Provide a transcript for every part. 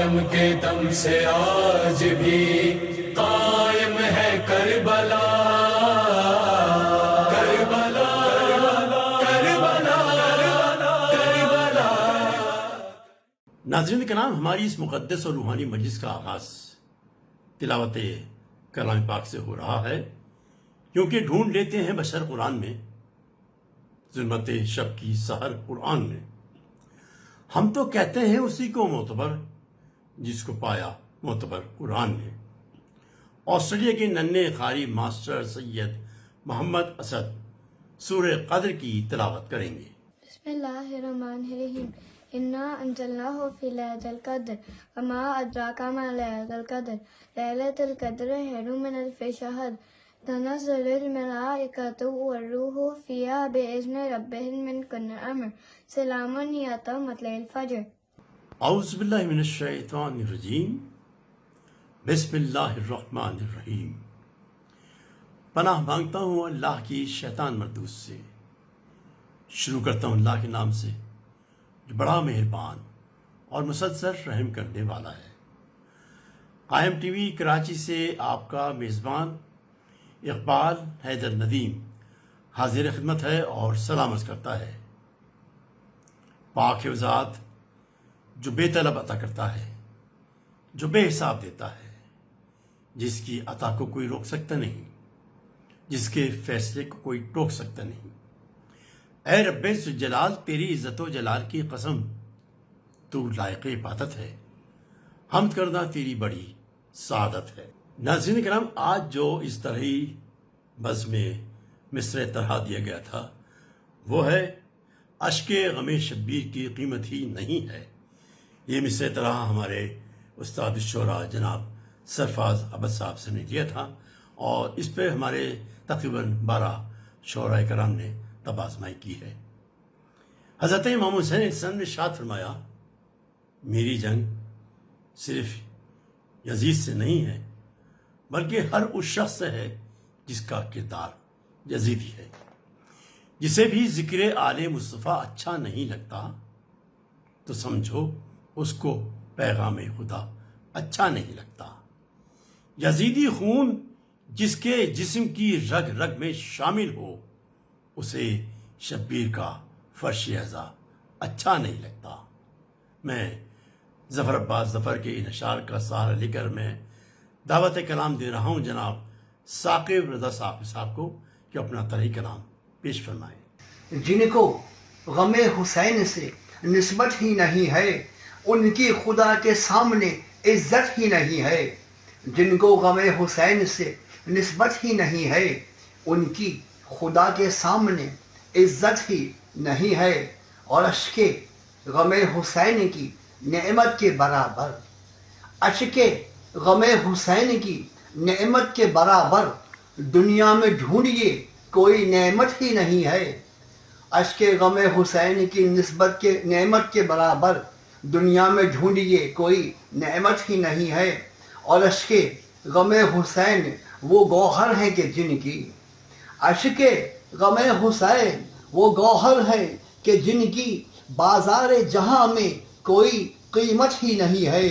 قلم کے دم سے آج بھی قائم ہے کربلا، کربلا، کربلا، کربلا۔ ناظرین کرام، ہماری اس مقدس اور روحانی مجلس کا آغاز تلاوت کلام پاک سے ہو رہا ہے، کیونکہ ڈھونڈ لیتے ہیں بشر قرآن میں، ظلمت شب کی سحر قرآن میں۔ ہم تو کہتے ہیں اسی کو معتبر جس کو پایا معتبر قرآن میں۔ آسٹریلیا کے ننھے قاری ماسٹر سید محمد اسد سورہ قدر کی تلاوت کریں گے۔ بسم اللہ الرحمن الرحیم۔ انا انزلناہ فی لیلۃ القدر وما ادراک ما لیلۃ القدر لیلۃ القدر خیر من الف شہر تنزل الملائکۃ والروح فیہا بإذن ربہم من کل امر سلام ہی حتی مطلع الفجر۔ اعوذ باللہ من الشیطان الرجیم، بسم اللہ الرحمن الرحیم۔ پناہ مانگتا ہوں اللہ کی شیطان مردود سے۔ شروع کرتا ہوں اللہ کے نام سے جو بڑا مہربان اور مسلسل رحم کرنے والا ہے۔ قائم ٹی وی کراچی سے آپ کا میزبان اقبال حیدر ندیم حاضر خدمت ہے اور سلام عرض کرتا ہے۔ پاک ہے وہ ذات جو بے طلب عطا کرتا ہے، جو بے حساب دیتا ہے، جس کی عطا کو کوئی روک سکتا نہیں، جس کے فیصلے کو کوئی ٹوک سکتا نہیں۔ اے رب ذوالجلال، تیری عزت و جلال کی قسم، تو لائق عبادت ہے، حمد کرنا تیری بڑی سعادت ہے۔ ناظرین کرام، آج جو اس طرحی بزم میں مصرع طرح دیا گیا تھا وہ ہے اشک غم شبیر کی قیمت ہی نہیں ہے۔ یہ مصرع طرح ہمارے استاد الشعراء جناب سرفراز عبد صاحب سے نے دیا تھا، اور اس پہ ہمارے تقریباً 12 شعراء کرام نے طب آزمائی کی ہے۔ حضرت امام حسین علیہ السلام نے ارشاد فرمایا، میری جنگ صرف یزید سے نہیں ہے بلکہ ہر اس شخص سے ہے جس کا کردار یزیدی ہے۔ جسے بھی ذکر آل مصطفیٰ اچھا نہیں لگتا تو سمجھو اس کو پیغام خدا اچھا نہیں لگتا۔ یزیدی خون جس کے جسم کی رگ رگ میں شامل ہو اسے شبیر کا فرش اعضا اچھا نہیں لگتا۔ میں ظفر عباس ظفر کے ان اشعار کا سہارا لے کر میں دعوت کلام دے رہا ہوں جناب ثاقب رضا صاحب کو کہ اپنا طرح کلام پیش فرمائیں۔ جن کو غم حسین سے نسبت ہی نہیں ہے ان کی خدا کے سامنے عزت ہی نہیں ہے۔ جن کو غم حسین سے نسبت ہی نہیں ہے ان کی خدا کے سامنے عزت ہی نہیں ہے۔ اور اشک غم حسین کی نعمت کے برابر، اشک غم حسین کی نعمت کے برابر دنیا میں ڈھونڈیے کوئی نعمت ہی نہیں ہے۔ اشک غم حسین کی نعمت کے برابر دنیا میں ڈھونڈیے کوئی نعمت ہی نہیں ہے۔ اور اشک غم حسین وہ گوہر ہیں کہ جن کی، اشک غم حسین وہ گوہر ہے کہ جن کی بازار جہاں میں کوئی قیمت ہی نہیں ہے۔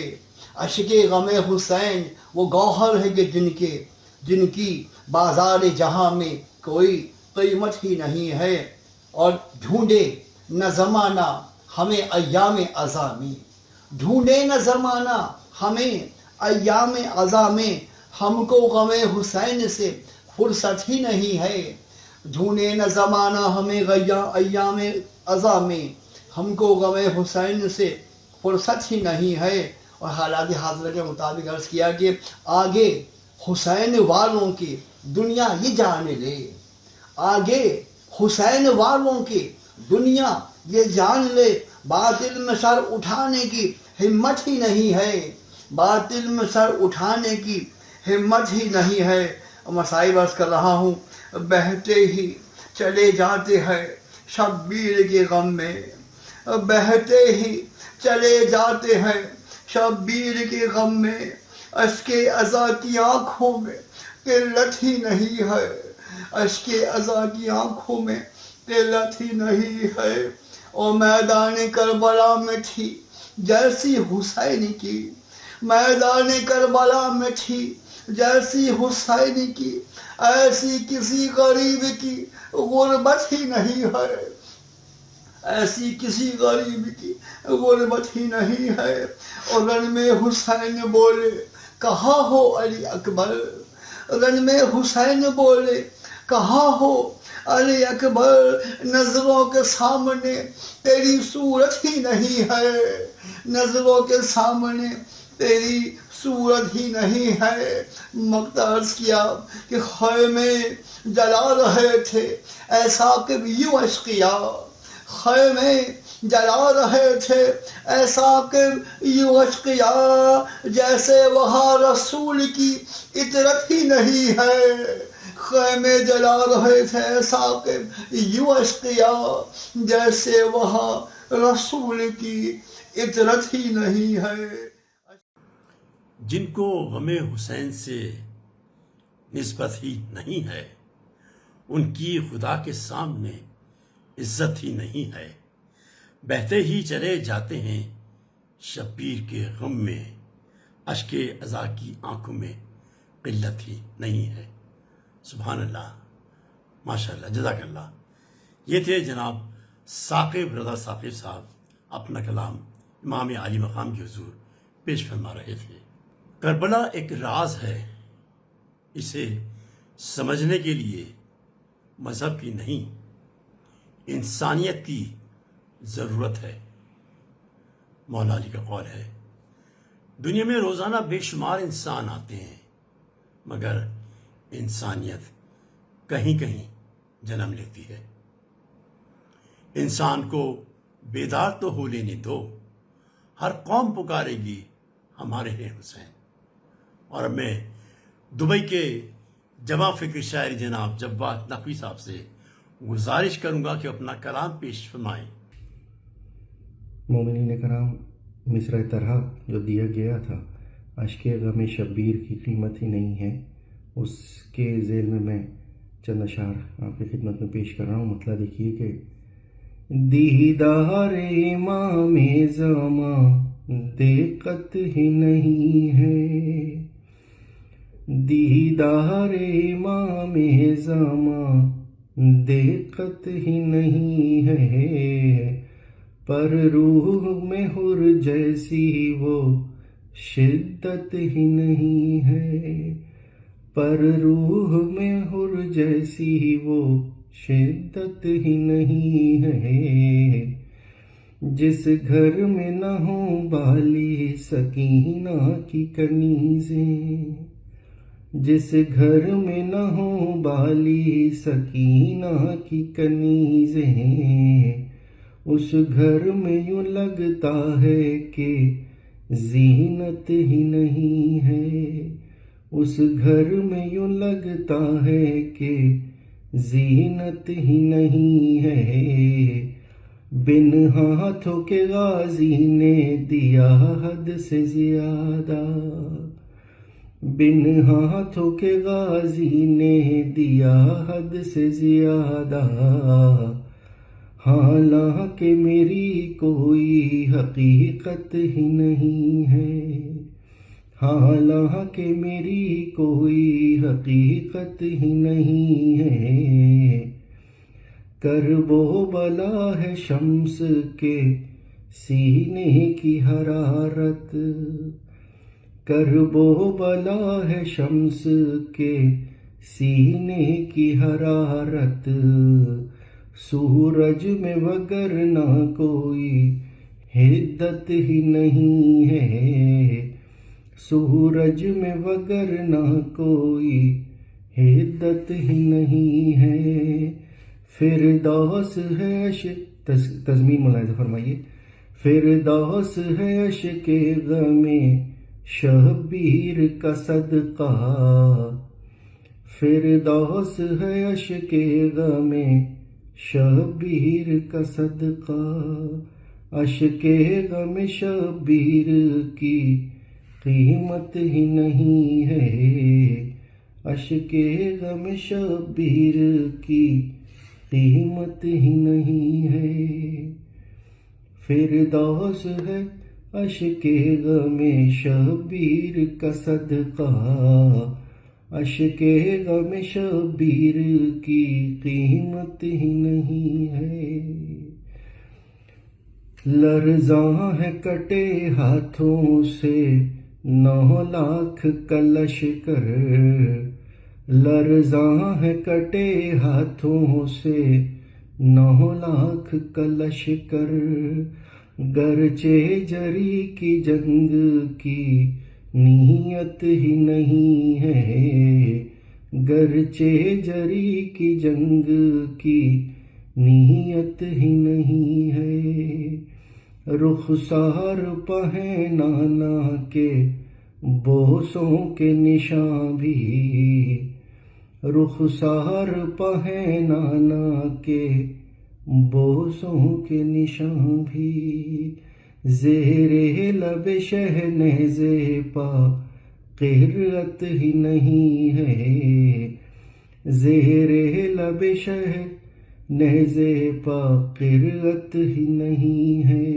اشک غم حسین وہ گوہر ہے کہ جن کی بازار جہاں میں کوئی قیمت ہی نہیں ہے۔ اور ڈھونڈے نہ زمانہ ہمیں ایام ازاں میں، ڈھونڈے نہ زمانہ ہمیں ایام ازاں میں، ہم کو غم حسین سے فرصت ہی نہیں ہے۔ ڈھونڈے نہ زمانہ ہمیں ایام ازاں میں، ہم کو غم حسین سے فرصت ہی نہیں ہے۔ اور حالات حاضرہ کے مطابق عرض کیا کہ آگے حسین والوں کی دنیا یہ جان لے، آگے حسین والوں کی دنیا یہ جان لے، باطل میں سر اٹھانے کی ہمت ہی نہیں ہے، باطل میں سر اٹھانے کی ہمت ہی نہیں ہے۔ مصائب عرض کر رہا ہوں، بہتے ہی چلے جاتے ہیں شبیر کے غم میں، بہتے ہی چلے جاتے ہیں شبیر کے غم میں، اشک ازاں کی آنکھوں میں قلت ہی نہیں ہے، اشک ازاں کی آنکھوں میں قلت ہی نہیں ہے۔ اور میدان کربلا میں تھی جیسی حسین کی میدان کربلا میں تھی جیسی حسین کی، ایسی کسی غریب کی غربت ہی نہیں ہے، ایسی کسی غریب کی غربت ہی نہیں ہے۔ اور رن میں حسین بولے کہاں ہو علی اکبر، رن میں حسین بولے کہاں ہو علی اکبر، نظروں کے سامنے تیری صورت ہی نہیں ہے، نظروں کے سامنے تیری صورت ہی نہیں ہے۔ مقتدر کیا کہ خیمے جلا رہے تھے ایسا کہ یوں اشقیا، خیمے جلا رہے تھے ایسا کہ یوں اشقیا، جیسے وہاں رسول کی اطرت ہی نہیں ہے، خیمے جلا رہے تھے ایسا کہ یوں اشقیا، جیسے وہاں رسول کی اطرت ہی نہیں ہے۔ جن کو غم حسین سے نسبت ہی نہیں ہے، ان کی خدا کے سامنے عزت ہی نہیں ہے، بہتے ہی چلے جاتے ہیں شبیر کے غم میں، اشک عزا کی آنکھوں میں قلت ہی نہیں ہے۔ سبحان اللہ، ماشاء اللہ، جزاک اللہ۔ یہ تھے جناب ثاقب رضا ثاقب صاحب، اپنا کلام امام عالی مقام کے حضور پیش فرما رہے تھے۔ کربلا ایک راز ہے، اسے سمجھنے کے لیے مذہب کی نہیں انسانیت کی ضرورت ہے۔ مولا علی کا قول ہے، دنیا میں روزانہ بے شمار انسان آتے ہیں مگر انسانیت کہیں کہیں جنم لیتی ہے۔ انسان کو بیدار تو ہو لینے دو، ہر قوم پکارے گی ہمارے ہیں حسین۔ اور اب میں دبئی کے جمع فکر شاعر جناب جواد نقوی صاحب سے گزارش کروں گا کہ اپنا کلام پیش فرمائیں۔ مومنین کرام، مصرع طرح جو دیا گیا تھا اشک غم شبیر کی قیمت ہی نہیں ہے، اس کے ذیل میں چند اشعار آپ کی خدمت میں پیش کر رہا ہوں۔ مطلع دیکھیے کہ دیدار امام زمان دقت ہی نہیں ہے، دیدار امام زمان دقت ہی نہیں ہے، پر روح میں حر جیسی وہ شدت ہی نہیں ہے، پر روح میں حر جیسی وہ شدت ہی نہیں ہے، جس گھر میں نہ ہوں بالی سکینہ کی کنیزیں، جس گھر میں نہ ہوں بالی سکینہ کی کنیزیں، اس گھر میں یوں لگتا ہے کہ زینت ہی نہیں ہے، اس گھر میں یوں لگتا ہے کہ زینت ہی نہیں ہے، بن ہاتھوں کے غازی نے دیا حد سے زیادہ، بن ہاتھوں کے غازی نے دیا حد سے زیادہ، حالانکہ میری کوئی حقیقت ہی نہیں ہے، حالانکہ میری کوئی حقیقت ہی نہیں ہے، کرب و بلا ہے شمس کے سینے کی حرارت، کرب و بلا ہے شمس کے سینے کی حرارت، سورج میں وگرنہ کوئی حدت ہی نہیں ہے، سورج میں وگرنہ کوئی حدت ہی نہیں ہے، فردوس ہے تضمین ملاحظہ فرمائیے، فردوس ہے عشق غم شبیر کا صدقہ، فردوس ہے عشق غم شبیر کا صدقہ، عشق غم شبیر کی قیمت ہی نہیں ہے، عشق غم شبیر کی قیمت ہی نہیں ہے، فردوس ہے اشک غم شبیر کا صدقہ، اشک غم شبیر کی قیمت ہی نہیں ہے۔ لرزاں ہے کٹے ہاتھوں سے 9 لاکھ کا لشکر، لرزاں ہے کٹے ہاتھوں سے 9 لاکھ کا لشکر، گرچہ جری کی جنگ کی نیت ہی نہیں ہے، گرچہ جری کی جنگ کی نیت ہی نہیں ہے، رخسار پہنانا کے بوسوں کے نشان بھی، رخسار پہنانا کے بوسوں کے نشان بھی، زیر لب شہناز پا قرت ہی نہیں ہے، زیر لب شہناز پا قرت ہی نہیں ہے،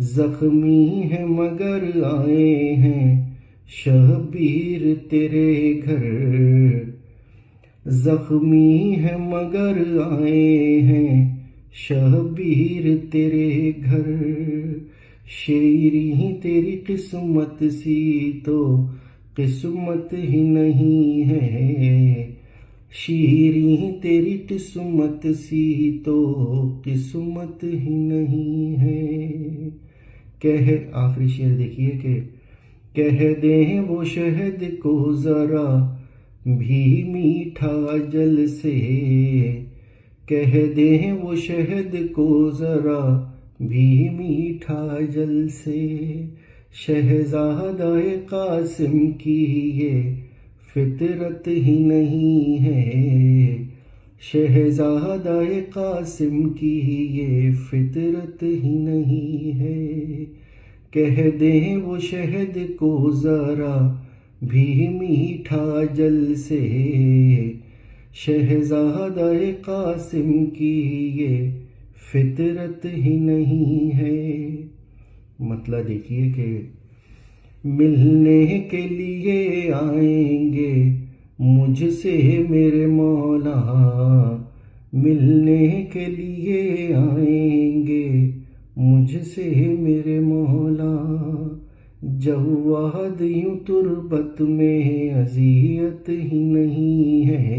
زخمی ہے مگر آئے ہیں شبیر تیرے گھر، زخمی ہے مگر آئے ہیں شبیر تیرے گھر، شیریں تیری قسمت سی تو قسمت ہی نہیں ہے، شیریں تیری قسمت سی تو قسمت ہی نہیں ہے۔ آخری شعر دیکھیے کہ کہہ دیں وہ شہد کو ذرا بھی میٹھا جل سے، کہہ دیں وہ شہد کو ذرا بھی میٹھا جل سے، شہزادہ قاسم کی یہ فطرت ہی نہیں ہے، شہزادہ قاسم کی یہ فطرت ہی نہیں ہے، کہہ دیں وہ شہد کو ذرا بھی میٹھا جل سے، شہزادہ قاسم کی یہ فطرت ہی نہیں ہے۔ مطلب دیکھیے کہ ملنے کے لیے آئیں گے مجھ سے میرے مولا، ملنے کے لیے آئیں گے مجھ سے میرے مولا، جواد یوں تربت میں اذیت ہی نہیں ہے،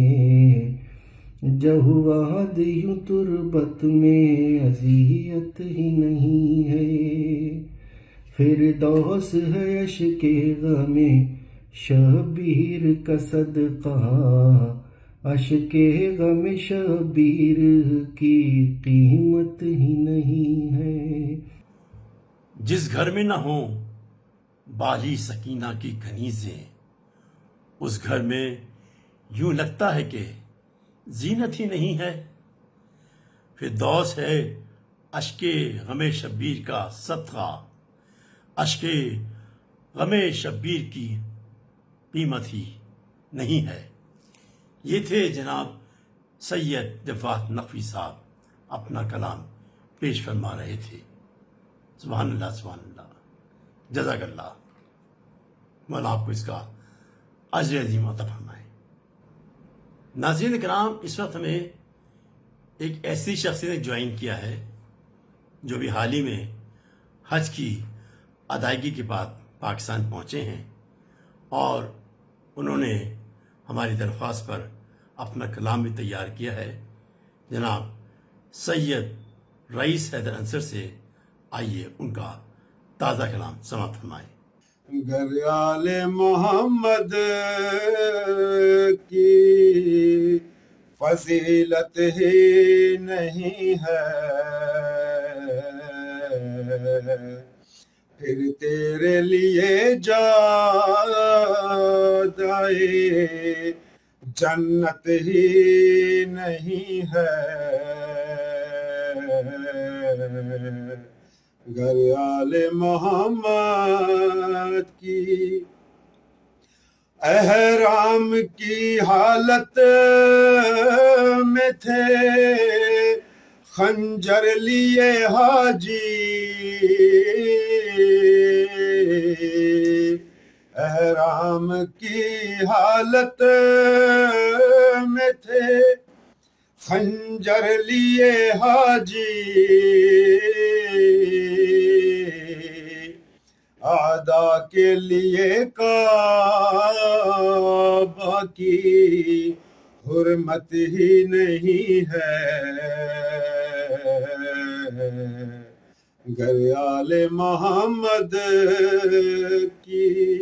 جواد یوں تربت میں اذیت ہی نہیں ہے، فردوس ہے اشک غم شبیر کا صدقہ، اشک غم شبیر کی قیمت ہی نہیں ہے۔ جس گھر میں نہ ہوں بالی سکینہ کی کنیزیں، اس گھر میں یوں لگتا ہے کہ زینت ہی نہیں ہے، فردوس ہے اشک غم شبیر کا صدقہ، اشک غم شبیر کی قیمت ہی نہیں ہے۔ یہ تھے جناب سید رفعت نقوی صاحب اپنا کلام پیش فرما رہے تھے۔ سبحان اللہ سبحان اللہ، جزاک اللہ، مولا آپ کو اس کا اجر عظیم عطا فرمائے۔ ناظرین کرام، اس وقت ہمیں ایک ایسی شخصیت نے جوائن کیا ہے جو بھی حال ہی میں حج کی ادائیگی کے بعد پاکستان پہنچے ہیں، اور انہوں نے ہماری درخواست پر اپنا کلام بھی تیار کیا ہے۔ جناب سید رئیس حیدر انصر سے آئیے ان کا تازہ کلام سماعت فرمائیں۔ گر آل محمد کی فضیلت ہی نہیں ہے، پھر تیرے لیے جائے جنت ہی نہیں ہے، گر آل محمد کی احرام کی حالت میں تھے، خنجر لیے حاجی غم کی حالت میں تھے خنجر لیے حاجی آدا کے لیے کعبہ کی حرمت ہی نہیں ہے گر آل محمد کی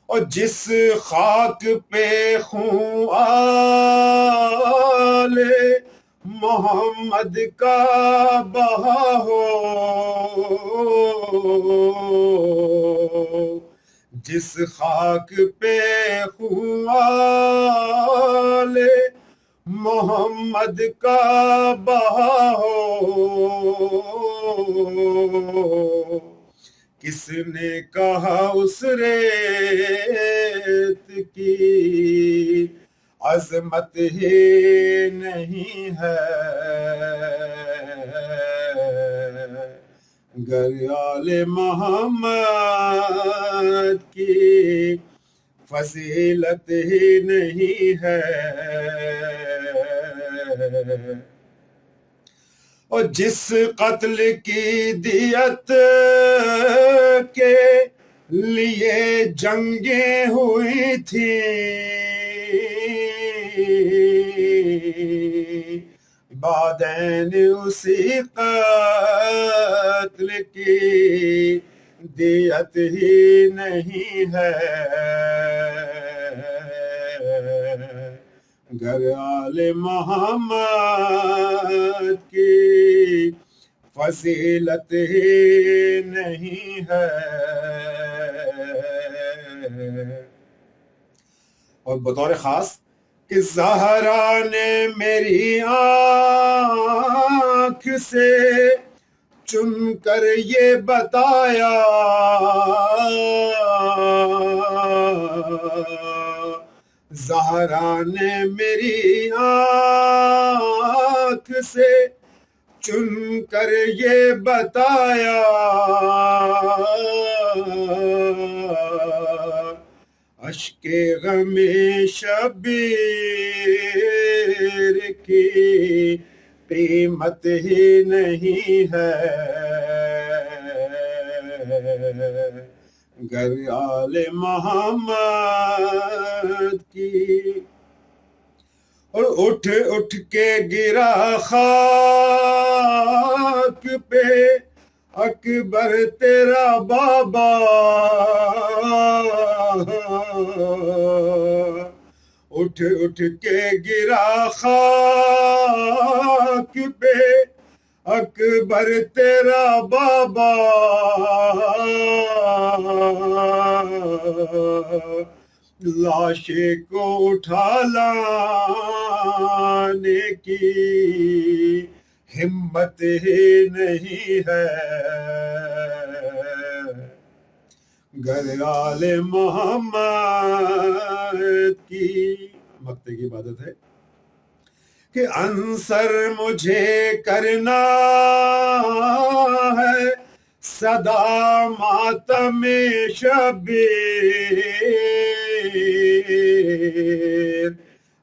اور جس خاک پہ خون آل محمد کا بہا ہو جس خاک پہ خون آل محمد کا بہا ہو کس نے کہا اس ریت کی عظمت ہی نہیں ہے گر آل محمد کی فضیلت ہی نہیں ہے اور جس قتل کی دیت کے لیے جنگیں ہوئی تھی بعدین اسی قتل کی دیت ہی نہیں ہے گر آل محمد کی فضیلت ہی نہیں ہے اور بطور خاص کہ زہرا نے میری آنکھ سے چن کر یہ بتایا زہرا نے میری آنکھ سے چن کر یہ بتایا اشک غم شبیر کی قیمت ہی نہیں ہے گر آل محمد کی اور اٹھ اٹھ کے گرا خاک پہ اکبر تیرا بابا اٹھ اٹھ کے گرا خاک پہ اکبر تیرا بابا لاشے کو اٹھا لانے کی ہمت ہی نہیں ہے گر آل محمد کی مقتے کی عبادت ہے کہ عنصر مجھے کرنا ہے صدا ماتم شبیر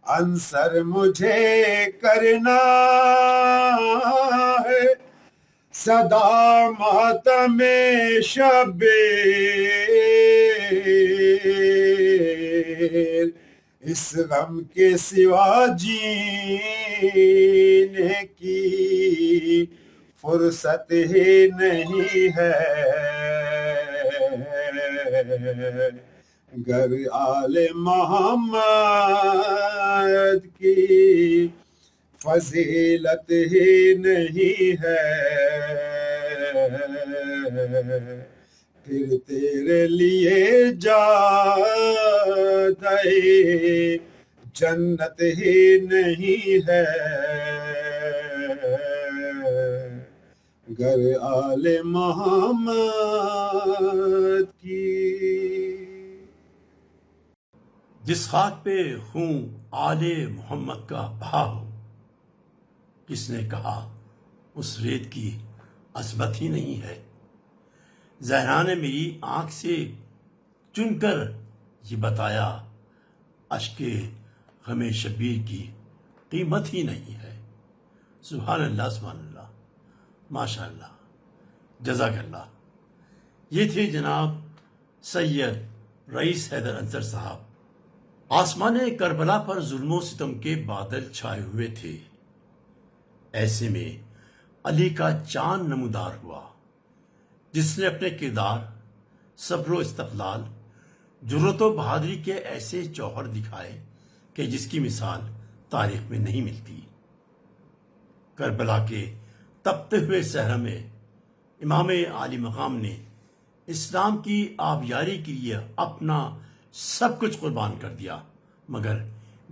عنصر مجھے کرنا ہے صدا ماتم شبیر اس غم کے سوا جینے کی فرصت ہی نہیں ہے گر آل محمد کی فضیلت ہی نہیں ہے پھر تیرے لیے جادے جنت ہی نہیں ہے گر آل محمد کی جس خاک پہ خون آل محمد کا بہا ہو کس نے کہا اس ریت کی عظمت ہی نہیں ہے زہرا نے میری آنکھ سے چن کر یہ بتایا اشک غم شبیر کی قیمت ہی نہیں ہے۔ سبحان اللہ، سبحان اللہ، ماشاء اللہ، جزاک اللہ۔ یہ تھے جناب سید رئیس حیدر انصر صاحب۔ آسمان کربلا پر ظلم و ستم کے بادل چھائے ہوئے تھے، ایسے میں علی کا چاند نمودار ہوا، جس نے اپنے کردار، صبر و استقلال، جرأت و بہادری کے ایسے جوہر دکھائے کہ جس کی مثال تاریخ میں نہیں ملتی۔ کربلا کے تپتے ہوئے صحرا میں امام عالی مقام نے اسلام کی آبیاری کے لیے اپنا سب کچھ قربان کر دیا، مگر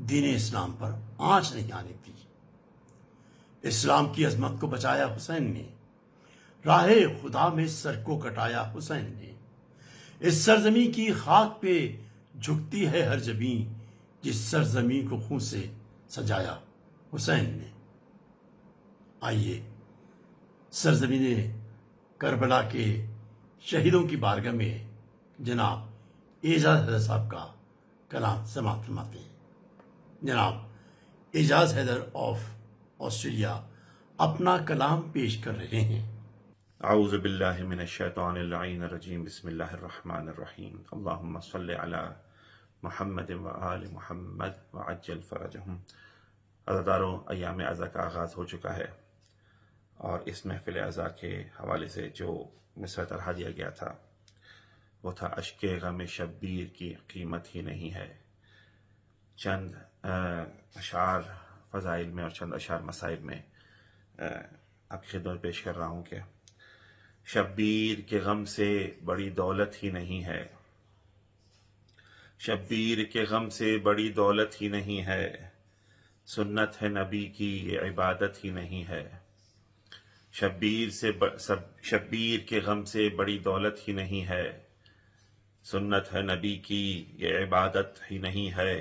دین اسلام پر آنچ نہیں آنے دی۔ اسلام کی عظمت کو بچایا حسین نے، راہ خدا میں سر کو کٹایا حسین نے۔ اس سرزمین کی خاک پہ جھکتی ہے ہر جبیں، جس سرزمین کو خون سے سجایا حسین نے۔ آئیے سرزمین کربلا کے شہیدوں کی بارگاہ میں جناب اعجاز حیدر صاحب کا کلام سماعت فرماتے ہیں۔ جناب اعجاز حیدر آف آسٹریلیا اپنا کلام پیش کر رہے ہیں۔ اعوذ باللہ من الشیطان اللعین الرجیم، بسم اللہ الرحمن الرحیم، اللہم صلی علی محمد و آل محمد وعجل فرجہم۔ عزاداروں، ایام عزا کا آغاز ہو چکا ہے، اور اس محفل عزا کے حوالے سے جو مصرع طرح دیا گیا تھا وہ تھا اشک غم شبیر کی قیمت ہی نہیں ہے۔ چند اشعار فضائل میں اور چند اشعار مسائل میں آپ کی خدمت پیش کر رہا ہوں کہ شبیر کے غم سے بڑی دولت ہی نہیں ہے، شبیر کے غم سے بڑی دولت ہی نہیں ہے، سنت ہے نبی کی یہ عبادت ہی نہیں ہے۔ شبیر کے غم سے بڑی دولت ہی نہیں ہے، سنت ہے نبی کی یہ عبادت ہی نہیں ہے۔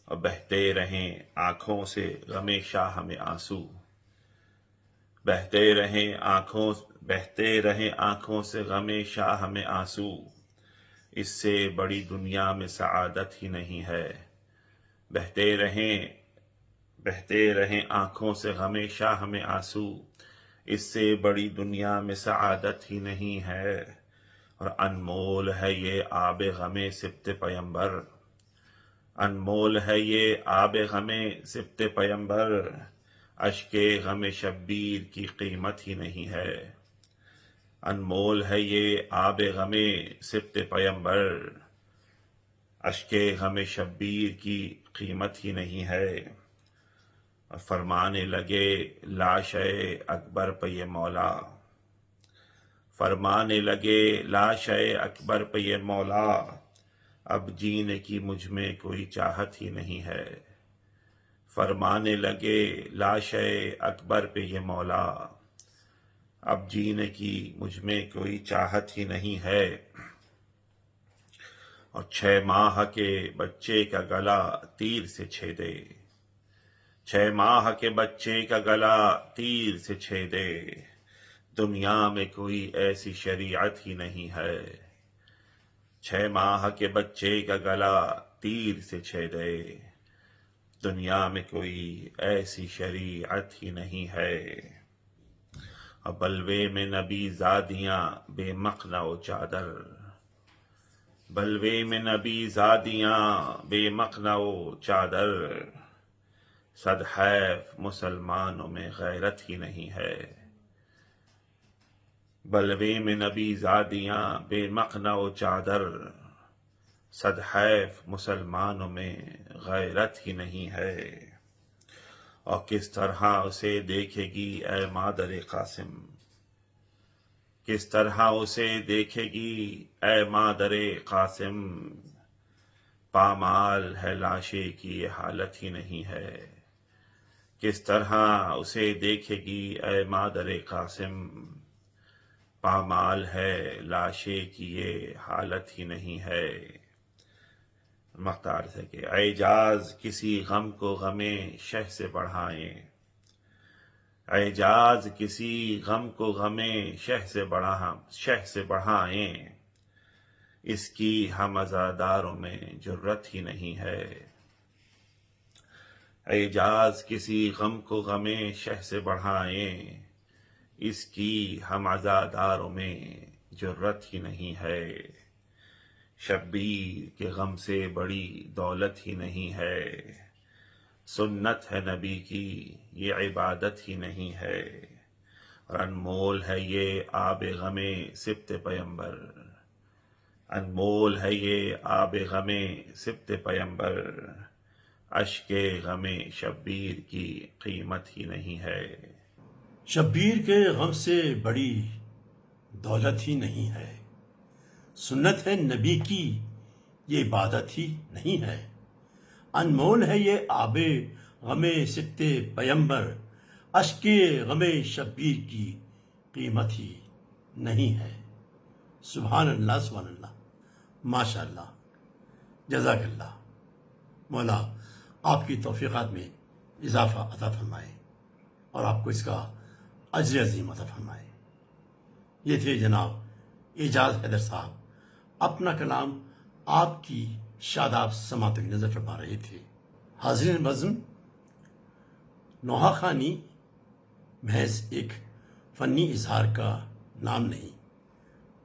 اور بہتے رہیں آنکھوں سے غم شاہ میں آنسو، بہتے رہیں آنکھوں سے غم شاہ میں آنسو، اس سے بڑی دنیا میں سعادت ہی نہیں ہے۔ بہتے رہیں آنکھوں سے غم شاہ میں آنسو، اس سے بڑی دنیا میں سعادت ہی نہیں ہے۔ اور انمول ہے یہ آب غم سبط پیمبر، انمول ہے یہ آب غم سبط پیمبر، اشک غم شبیر کی قیمت ہی نہیں ہے۔ انمول ہے یہ آب غم سبط پیمبر، اشک غم شبیر کی قیمت ہی نہیں ہے۔ اور فرمانے لگے لاش اکبر پہ یہ مولا، فرمانے لگے لاش اکبر پہ یہ مولا، اب جینے کی مجھ میں کوئی چاہت ہی نہیں ہے۔ فرمانے لگے لاش اکبر پہ یہ مولا، اب جینے کی مجھ میں کوئی چاہت ہی نہیں ہے۔ اور 6 ماہ کے بچے کا گلا تیر سے چھیدے، 6 ماہ کے بچے کا گلا تیر سے چھیدے، دنیا میں کوئی ایسی شریعت ہی نہیں ہے۔ 6 ماہ کے بچے کا گلا تیر سے چھیدے، دنیا میں کوئی ایسی شریعت ہی نہیں ہے۔ اور بلوے میں نبی زادیاں بے مقنع و چادر، بلوے میں نبی زادیاں بے مقنع و چادر، صد حیف مسلمانوں میں غیرت ہی نہیں ہے۔ بلوے میں نبی زادیاں بے مقنع و چادر، صد حیف مسلمانوں میں غیرت ہی نہیں ہے۔ اور کس طرح اسے دیکھے گی اے مادر قاسم، کس طرح اسے دیکھے گی اے مادر قاسم، پامال ہے لاشے کی یہ حالت ہی نہیں ہے۔ کس طرح اسے دیکھے گی اے مادر قاسم، پامال ہے لاشے کی یہ حالت ہی نہیں ہے۔ مختار سے کہ اعجاز کسی غم کو غم شہ سے بڑھائیں، اعجاز کسی غم کو غم شہ سے بڑھائیں، اس کی ہم عزاداروں میں جرت ہی نہیں ہے۔ اعجاز کسی غم کو غم شہ سے بڑھائیں، اس کی ہم عزاداروں میں جرت ہی نہیں ہے۔ شبیر کے غم سے بڑی دولت ہی نہیں ہے، سنت ہے نبی کی یہ عبادت ہی نہیں ہے، اور انمول ہے یہ آب غم سبط پیمبر، انمول ہے یہ آب غم سبط پیمبر، اشک غم شبیر کی قیمت ہی نہیں ہے۔ شبیر کے غم سے بڑی دولت ہی نہیں ہے، سنت ہے نبی کی یہ عبادت ہی نہیں ہے، انمول ہے یہ آب غم سبط پیمبر، اشک غم شبیر کی قیمت ہی نہیں ہے۔ سبحان اللہ، سبحان اللہ، ماشاء اللہ، جزاک اللہ۔ مولا آپ کی توفیقات میں اضافہ عطا فرمائے اور آپ کو اس کا اجر عظیم عطا فرمائے۔ یہ تھے جناب اعجاز حیدر صاحب، اپنا کلام آپ کی شاداب سماعتوں کی نظر فرما رہے تھے۔ حاضرین بزم، نوحہ خوانی محض ایک فنی اظہار کا نام نہیں،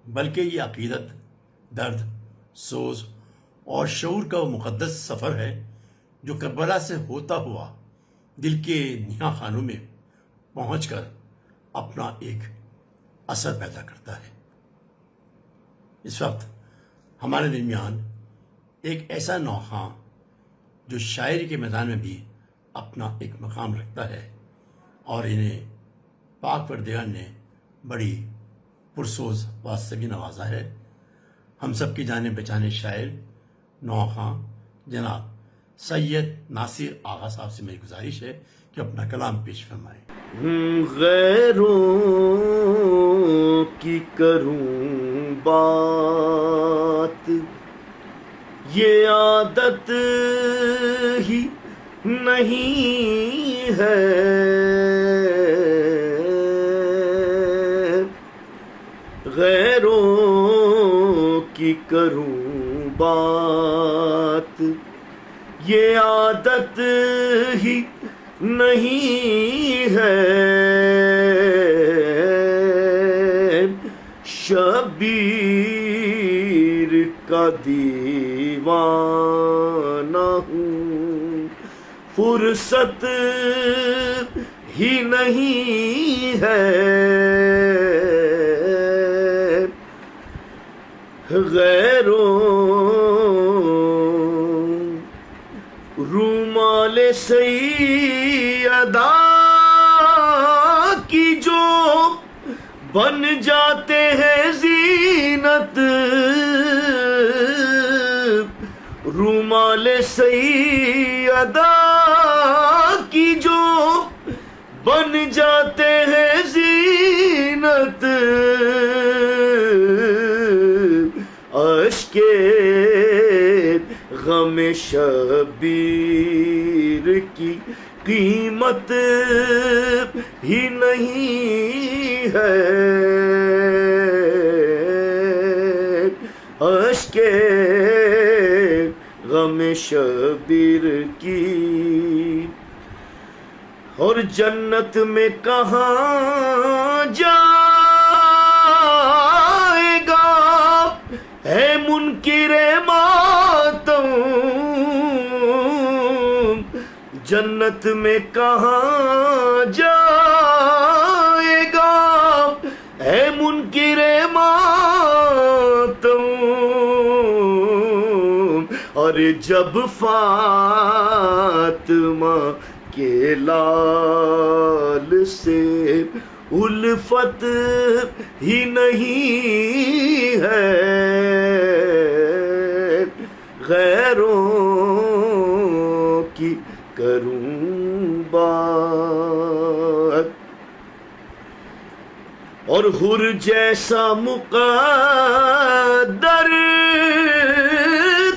بلکہ یہ عقیدت، درد، سوز اور شعور کا وہ مقدس سفر ہے جو کربلا سے ہوتا ہوا دل کے نہاں خانوں میں پہنچ کر اپنا ایک اثر پیدا کرتا ہے۔ اس وقت ہمارے درمیان ایک ایسا نوحہ جو شاعری کے میدان میں بھی اپنا ایک مقام رکھتا ہے، اور انہیں پاک پروردگار نے بڑی پرسوز آواز سے بھی نوازا ہے۔ ہم سب کی جانے پہچانے شاعر نوحہ جناب سید ناصر آغا صاحب سے میری گزارش ہے کہ اپنا کلام پیش فرمائیں۔ غیروں کی کروں بات، یہ عادت ہی نہیں ہے، غیروں کی کروں بات، یہ عادت ہی نہیں ہے، شبیر کا دیوانہ ہوں، فرصت ہی نہیں ہے، غیروں رومال سیدہ کی جو بن جاتے ہیں زینت، رومال سیدہ کی جو بن جاتے ہیں زینت، اشک غم شبیر کی قیمت ہی نہیں ہے، اشک غم شبیر کی، اور جنت میں کہاں جائے گا ہے منکر ماتم، جنت میں کہاں جائے گا ہے منکر ماتم، اور جب فاطمہ کے لال سے الفت ہی نہیں ہے، غیروں کی کروں بات، اور حر جیسا مقدر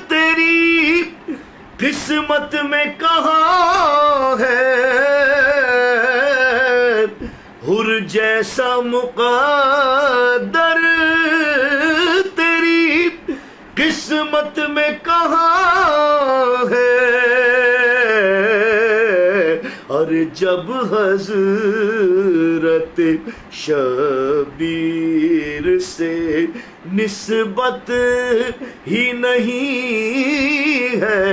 تیری قسمت میں کہاں ہے، حر جیسا مقدر تیری قسمت میں کہاں ہے، اور جب حضرت شبیر سے نسبت ہی نہیں ہے،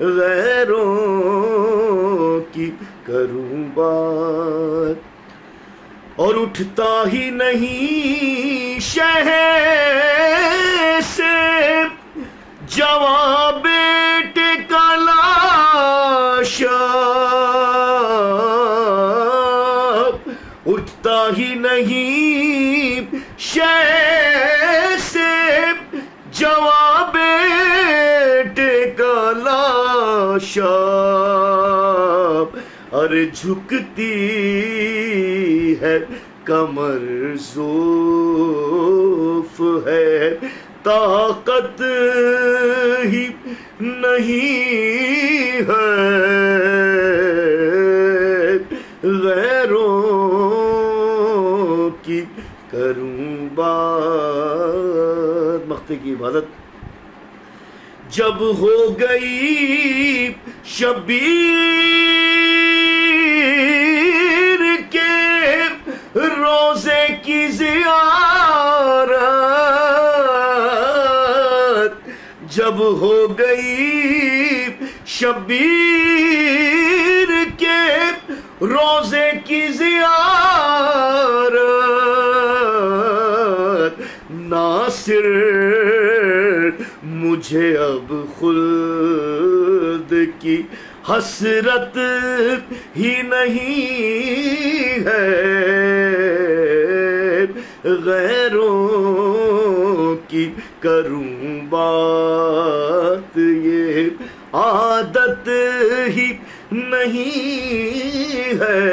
غیروں کی کروں بات، اور اٹھتا ہی نہیں شہ سے جواب بیٹے کا لاشا، اٹھتا ہی نہیں شہ سے جواب بیٹے کا لاشا، اور جھکتی ہے کمر، ضعف ہے طاقت ہی نہیں ہے، غیروں کی کروں بات۔ مخفی کی عبادت جب ہو گئی شبیر کے روزے کی زیارت، جب ہو گئی شبیر کے روزے کی زیارت، ناصر مجھے اب خلد کی حسرت ہی نہیں ہے، غیروں کی کروں بات، یہ عادت ہی نہیں ہے،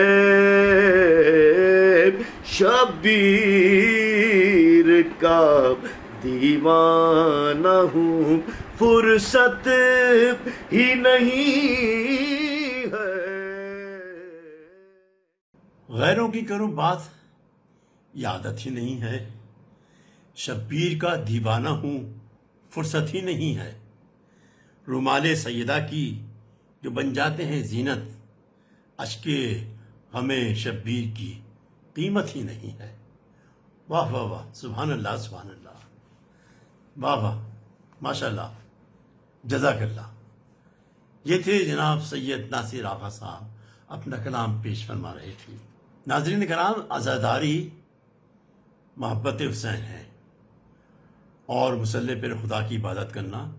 شبیر کا دیوانہ ہوں، فرصت ہی نہیں ہے۔ غیروں کی کروں بات، یہ عادت ہی نہیں ہے، شبیر کا دیوانہ ہوں، فرصت ہی نہیں ہے، رومال سیدہ کی جو بن جاتے ہیں زینت، اشک غم شبیر کی قیمت ہی نہیں ہے۔ واہ واہ واہ، سبحان اللہ سبحان اللہ، واہ واہ، ماشاء اللہ، جزاک اللہ۔ یہ تھے جناب سید ناصر آقا صاحب اپنا کلام پیش فرما رہے تھے۔ ناظرین کرام، عزاداری محبت حسین ہے، اور مسلح پر خدا کی عبادت کرنا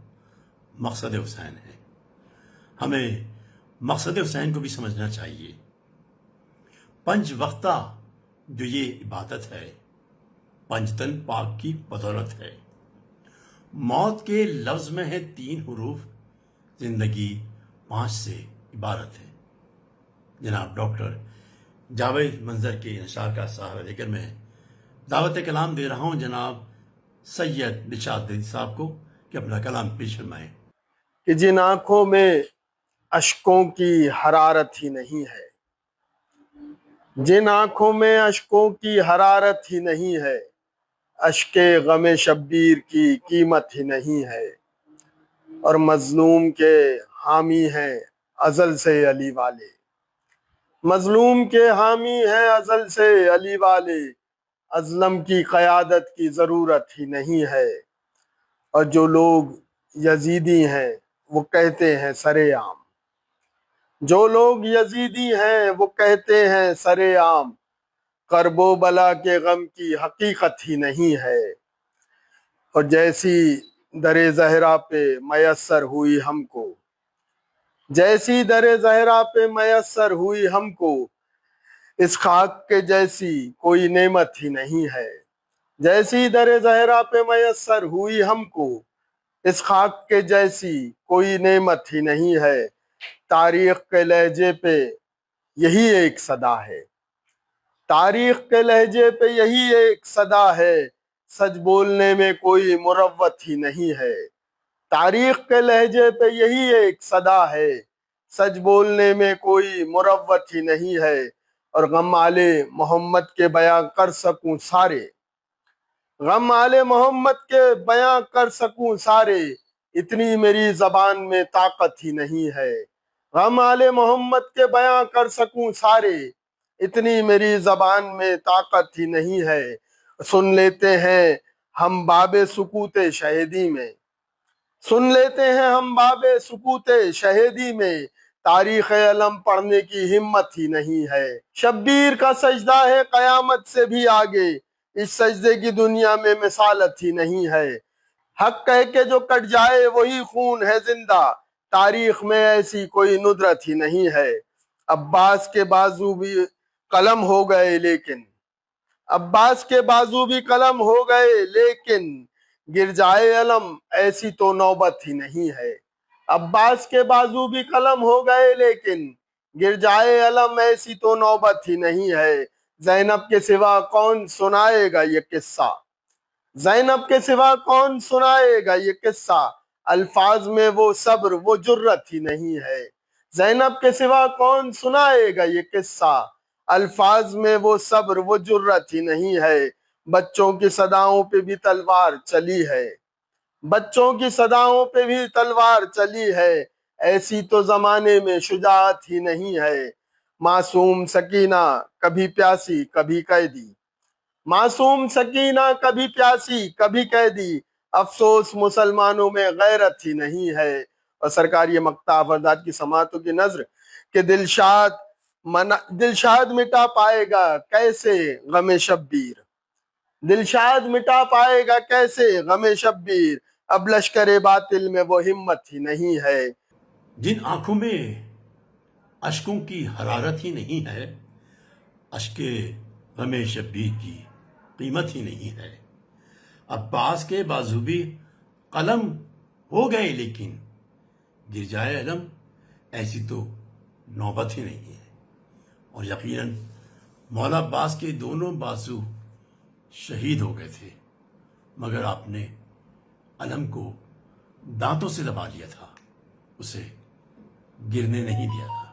مقصد حسین ہے۔ ہمیں مقصد حسین کو بھی سمجھنا چاہیے۔ پنج وقتہ جو یہ عبادت ہے، پنجتن پاک کی بدولت ہے۔ موت کے لفظ میں ہے 3 حروف، زندگی 5 سے عبارت ہے۔ جناب ڈاکٹر جاوید منظر کے نشار کا سہارا لے کر میں دعوت کلام دے رہا ہوں جناب سید نشاد صاحب کو کہ اپنا کلام پیش فرمائیں۔ کہ جن آنکھوں میں اشکوں کی حرارت ہی نہیں ہے، جن آنکھوں میں اشکوں کی حرارت ہی نہیں ہے، اشک غم شبیر کی قیمت ہی نہیں ہے، اور مظلوم کے حامی ہیں ازل سے علی والے، مظلوم کے حامی ہیں ازل سے علی والے، ازلم کی قیادت کی ضرورت ہی نہیں ہے، اور جو لوگ یزیدی ہیں وہ کہتے ہیں سر عام، جو لوگ یزیدی ہیں وہ کہتے ہیں سر عام، کرب و بلا کے غم کی حقیقت ہی نہیں ہے، اور جیسی در زہرا پہ میسر ہوئی ہم کو، جیسی در زہرا پہ میسر ہوئی ہم کو، اس خاک کے جیسی کوئی نعمت ہی نہیں ہے، جیسی در زہرا پہ میسر ہوئی ہم کو، اس خاک کے جیسی کوئی نعمت ہی نہیں ہے، تاریخ کے لہجے پہ یہی ایک صدا ہے، تاریخ کے لہجے پہ یہی ایک صدا ہے، سچ بولنے میں کوئی مروت ہی نہیں ہے، تاریخ کے لہجے پہ یہی ایک صدا ہے، سچ بولنے میں کوئی مروت ہی نہیں ہے، اور غم آل محمد کے بیان کر سکوں سارے، غم آل محمد کے بیاں کر سکوں سارے، اتنی میری زبان میں طاقت ہی نہیں ہے۔ غم آل محمد کے بیاں کر سکوں سارے، اتنی میری زبان میں طاقت ہی نہیں ہے۔ سن لیتے ہیں ہم باب سکوت شہیدی میں، سن لیتے ہیں ہم باب سکوت شہیدی میں، تاریخ علم پڑھنے کی ہمت ہی نہیں ہے۔ شبیر کا سجدہ ہے قیامت سے بھی آگے، اس سجدے کی دنیا میں مثالت ہی نہیں ہے۔ حق کہہ کے جو کٹ جائے وہی خون ہے زندہ، تاریخ میں ایسی کوئی ندرت ہی نہیں ہے۔ عباس کے بازو بھی قلم ہو گئے لیکن، عباس کے بازو بھی قلم ہو گئے لیکن، گر جائے علم ایسی تو نوبت ہی نہیں ہے۔ عباس کے بازو بھی قلم ہو گئے لیکن، گر جائے علم ایسی تو نوبت ہی نہیں ہے۔ زینب کے سوا کون سنائے گا یہ قصہ، زینب کے سوا کون سنائے گا یہ قصہ، الفاظ میں وہ صبر وہ جرت ہی نہیں ہے۔ زینب کے سوا کون سنائے گا یہ قصہ، الفاظ میں وہ صبر وہ جرت ہی نہیں ہے۔ بچوں کی صداؤں پہ بھی تلوار چلی ہے، بچوں کی صداؤں پہ بھی تلوار چلی ہے، ایسی تو زمانے میں شجاعت ہی نہیں ہے۔ معصوم سکینہ کبھی پیاسی کبھی قیدی، معصوم سکینہ کبھی پیاسی کبھی قیدی، افسوس مسلمانوں میں غیرت ہی نہیں ہے۔ اور سرکار یہ مقطع فرداد کی سماعتوں کی نظر کہ دلشاد مٹا پائے گا کیسے غم شبیر، دلشاد مٹا پائے گا کیسے غم شبیر، اب لشکر باطل میں وہ ہمت ہی نہیں ہے۔ جن آنکھوں میں اشکوں کی حرارت ہی نہیں ہے، اشک غم شبیر کی قیمت ہی نہیں ہے۔ عباس کے بازو بھی قلم ہو گئے لیکن، گر جائے علم ایسی تو نوبت ہی نہیں ہے۔ اور یقیناً مولا عباس کے دونوں بازو شہید ہو گئے تھے، مگر آپ نے علم کو دانتوں سے دبا لیا تھا، اسے گرنے نہیں دیا تھا۔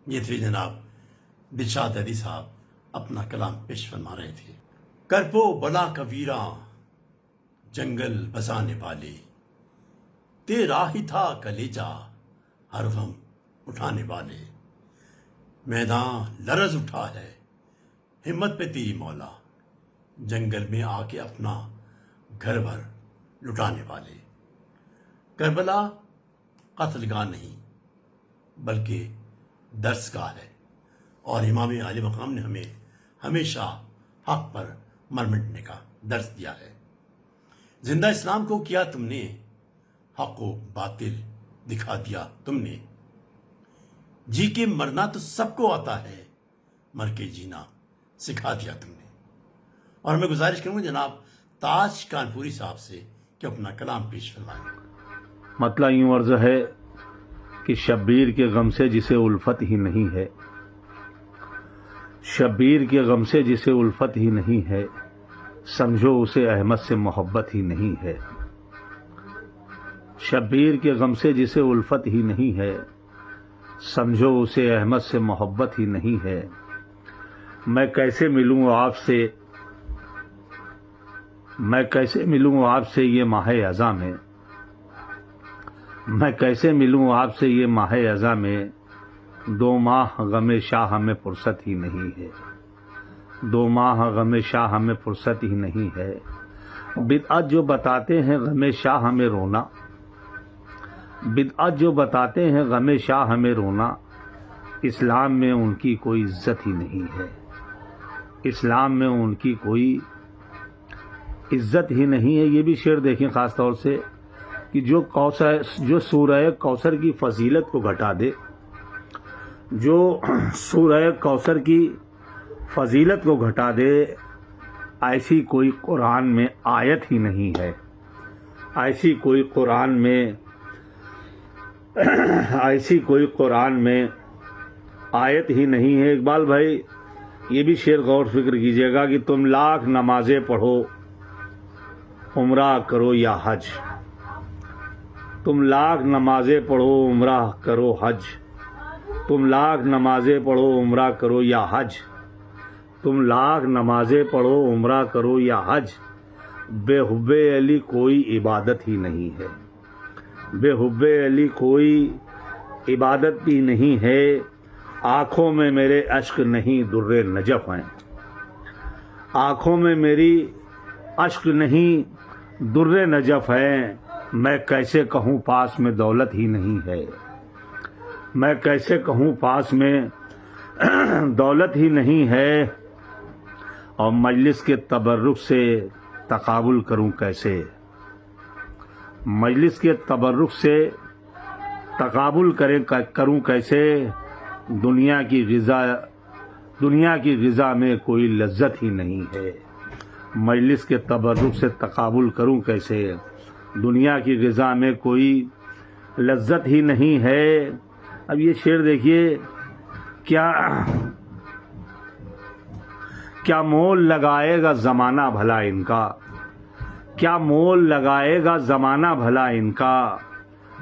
یہ تھے جناب دلشاد حیدری صاحب اپنا کلام پیش فرما رہے تھے۔ کرپو بلا کبیراں جنگل بسانے والے، تیرا ہی تھا کلیجا ہر غم اٹھانے والے، میدان لرز اٹھا ہے ہمت پہ تیری مولا، جنگل میں آ کے اپنا گھر بھر لٹانے والے۔ کربلا قتل گاہ نہیں بلکہ درس گاہ ہے، اور امام عالی مقام نے ہمیں ہمیشہ حق پر مر مٹنے کا درس دیا ہے۔ زندہ اسلام کو کیا تم نے، حق و باطل دکھا دیا تم نے، جی کے مرنا تو سب کو آتا ہے، مر کے جینا سکھا دیا تم نے۔ اور میں گزارش کروں گا جناب تاج کانپوری صاحب سے کہ اپنا کلام پیش فرمائیں۔ مطلب یوں عرض ہے کہ شبیر کے غم سے جسے الفت ہی نہیں ہے، شبیر کے غم سے جسے الفت ہی نہیں ہے، سمجھو اسے احمد سے محبت ہی نہیں ہے۔ شبیر کے غم سے جسے الفت ہی نہیں ہے، سمجھو اسے احمد سے محبت ہی نہیں ہے۔ میں کیسے ملوں آپ سے، میں کیسے ملوں آپ سے یہ ماہ اذاں میں، میں کیسے ملوں آپ سے یہ ماہ اذاں میں، 2 ماہ غم شاہ ہمیں فرصت ہی نہیں ہے، 2 ماہ غم شاہ ہمیں فرصت ہی نہیں ہے۔ بدعت جو بتاتے ہیں غم شاہ ہمیں رونا، بدعت جو بتاتے ہیں غم شاہ ہمیں رونا، اسلام میں ان کی کوئی عزت ہی نہیں ہے، اسلام میں ان کی کوئی عزت ہی نہیں ہے۔ یہ بھی شعر دیکھیں خاص طور سے کہ جو سورہ کوثر کی فضیلت کو گھٹا دے، جو سورہ کوثر کی فضیلت کو گھٹا دے، ایسی کوئی قرآن میں آیت ہی نہیں ہے، ایسی کوئی قرآن میں ایسی کوئی قرآن میں آیت ہی نہیں ہے۔ اقبال بھائی یہ بھی شعر غور فکر کیجئے گا کہ تم لاکھ نمازیں پڑھو عمرہ کرو یا حج، تم لاکھ نمازیں پڑھو عمرہ کرو حج، تم لاکھ نمازیں پڑھو عمرہ کرو یا حج، تم لاکھ نمازیں پڑھو، عمرہ کرو یا حج، بے حب علی کوئی عبادت ہی نہیں ہے۔ بے حب علی کوئی عبادت بھی نہیں ہے۔ آنکھوں میں میرے اشک نہیں در نجف ہیں، آنکھوں میں میری اشک نہیں در نجف ہیں۔ میں کیسے کہوں پاس میں دولت ہی نہیں ہے، میں کیسے کہوں پاس میں دولت ہی نہیں ہے، اور مجلس کے تبرک سے تقابل کروں کیسے، مجلس کے تبرک سے تقابل کروں کیسے، دنیا کی غذا میں کوئی لذت ہی نہیں ہے، مجلس کے تبرک سے تقابل کروں کیسے، دنیا کی غذا میں کوئی لذت ہی نہیں ہے۔ اب یہ شعر دیکھیے، کیا مول لگائے گا زمانہ بھلا ان کا، کیا مول لگائے گا زمانہ بھلا ان کا،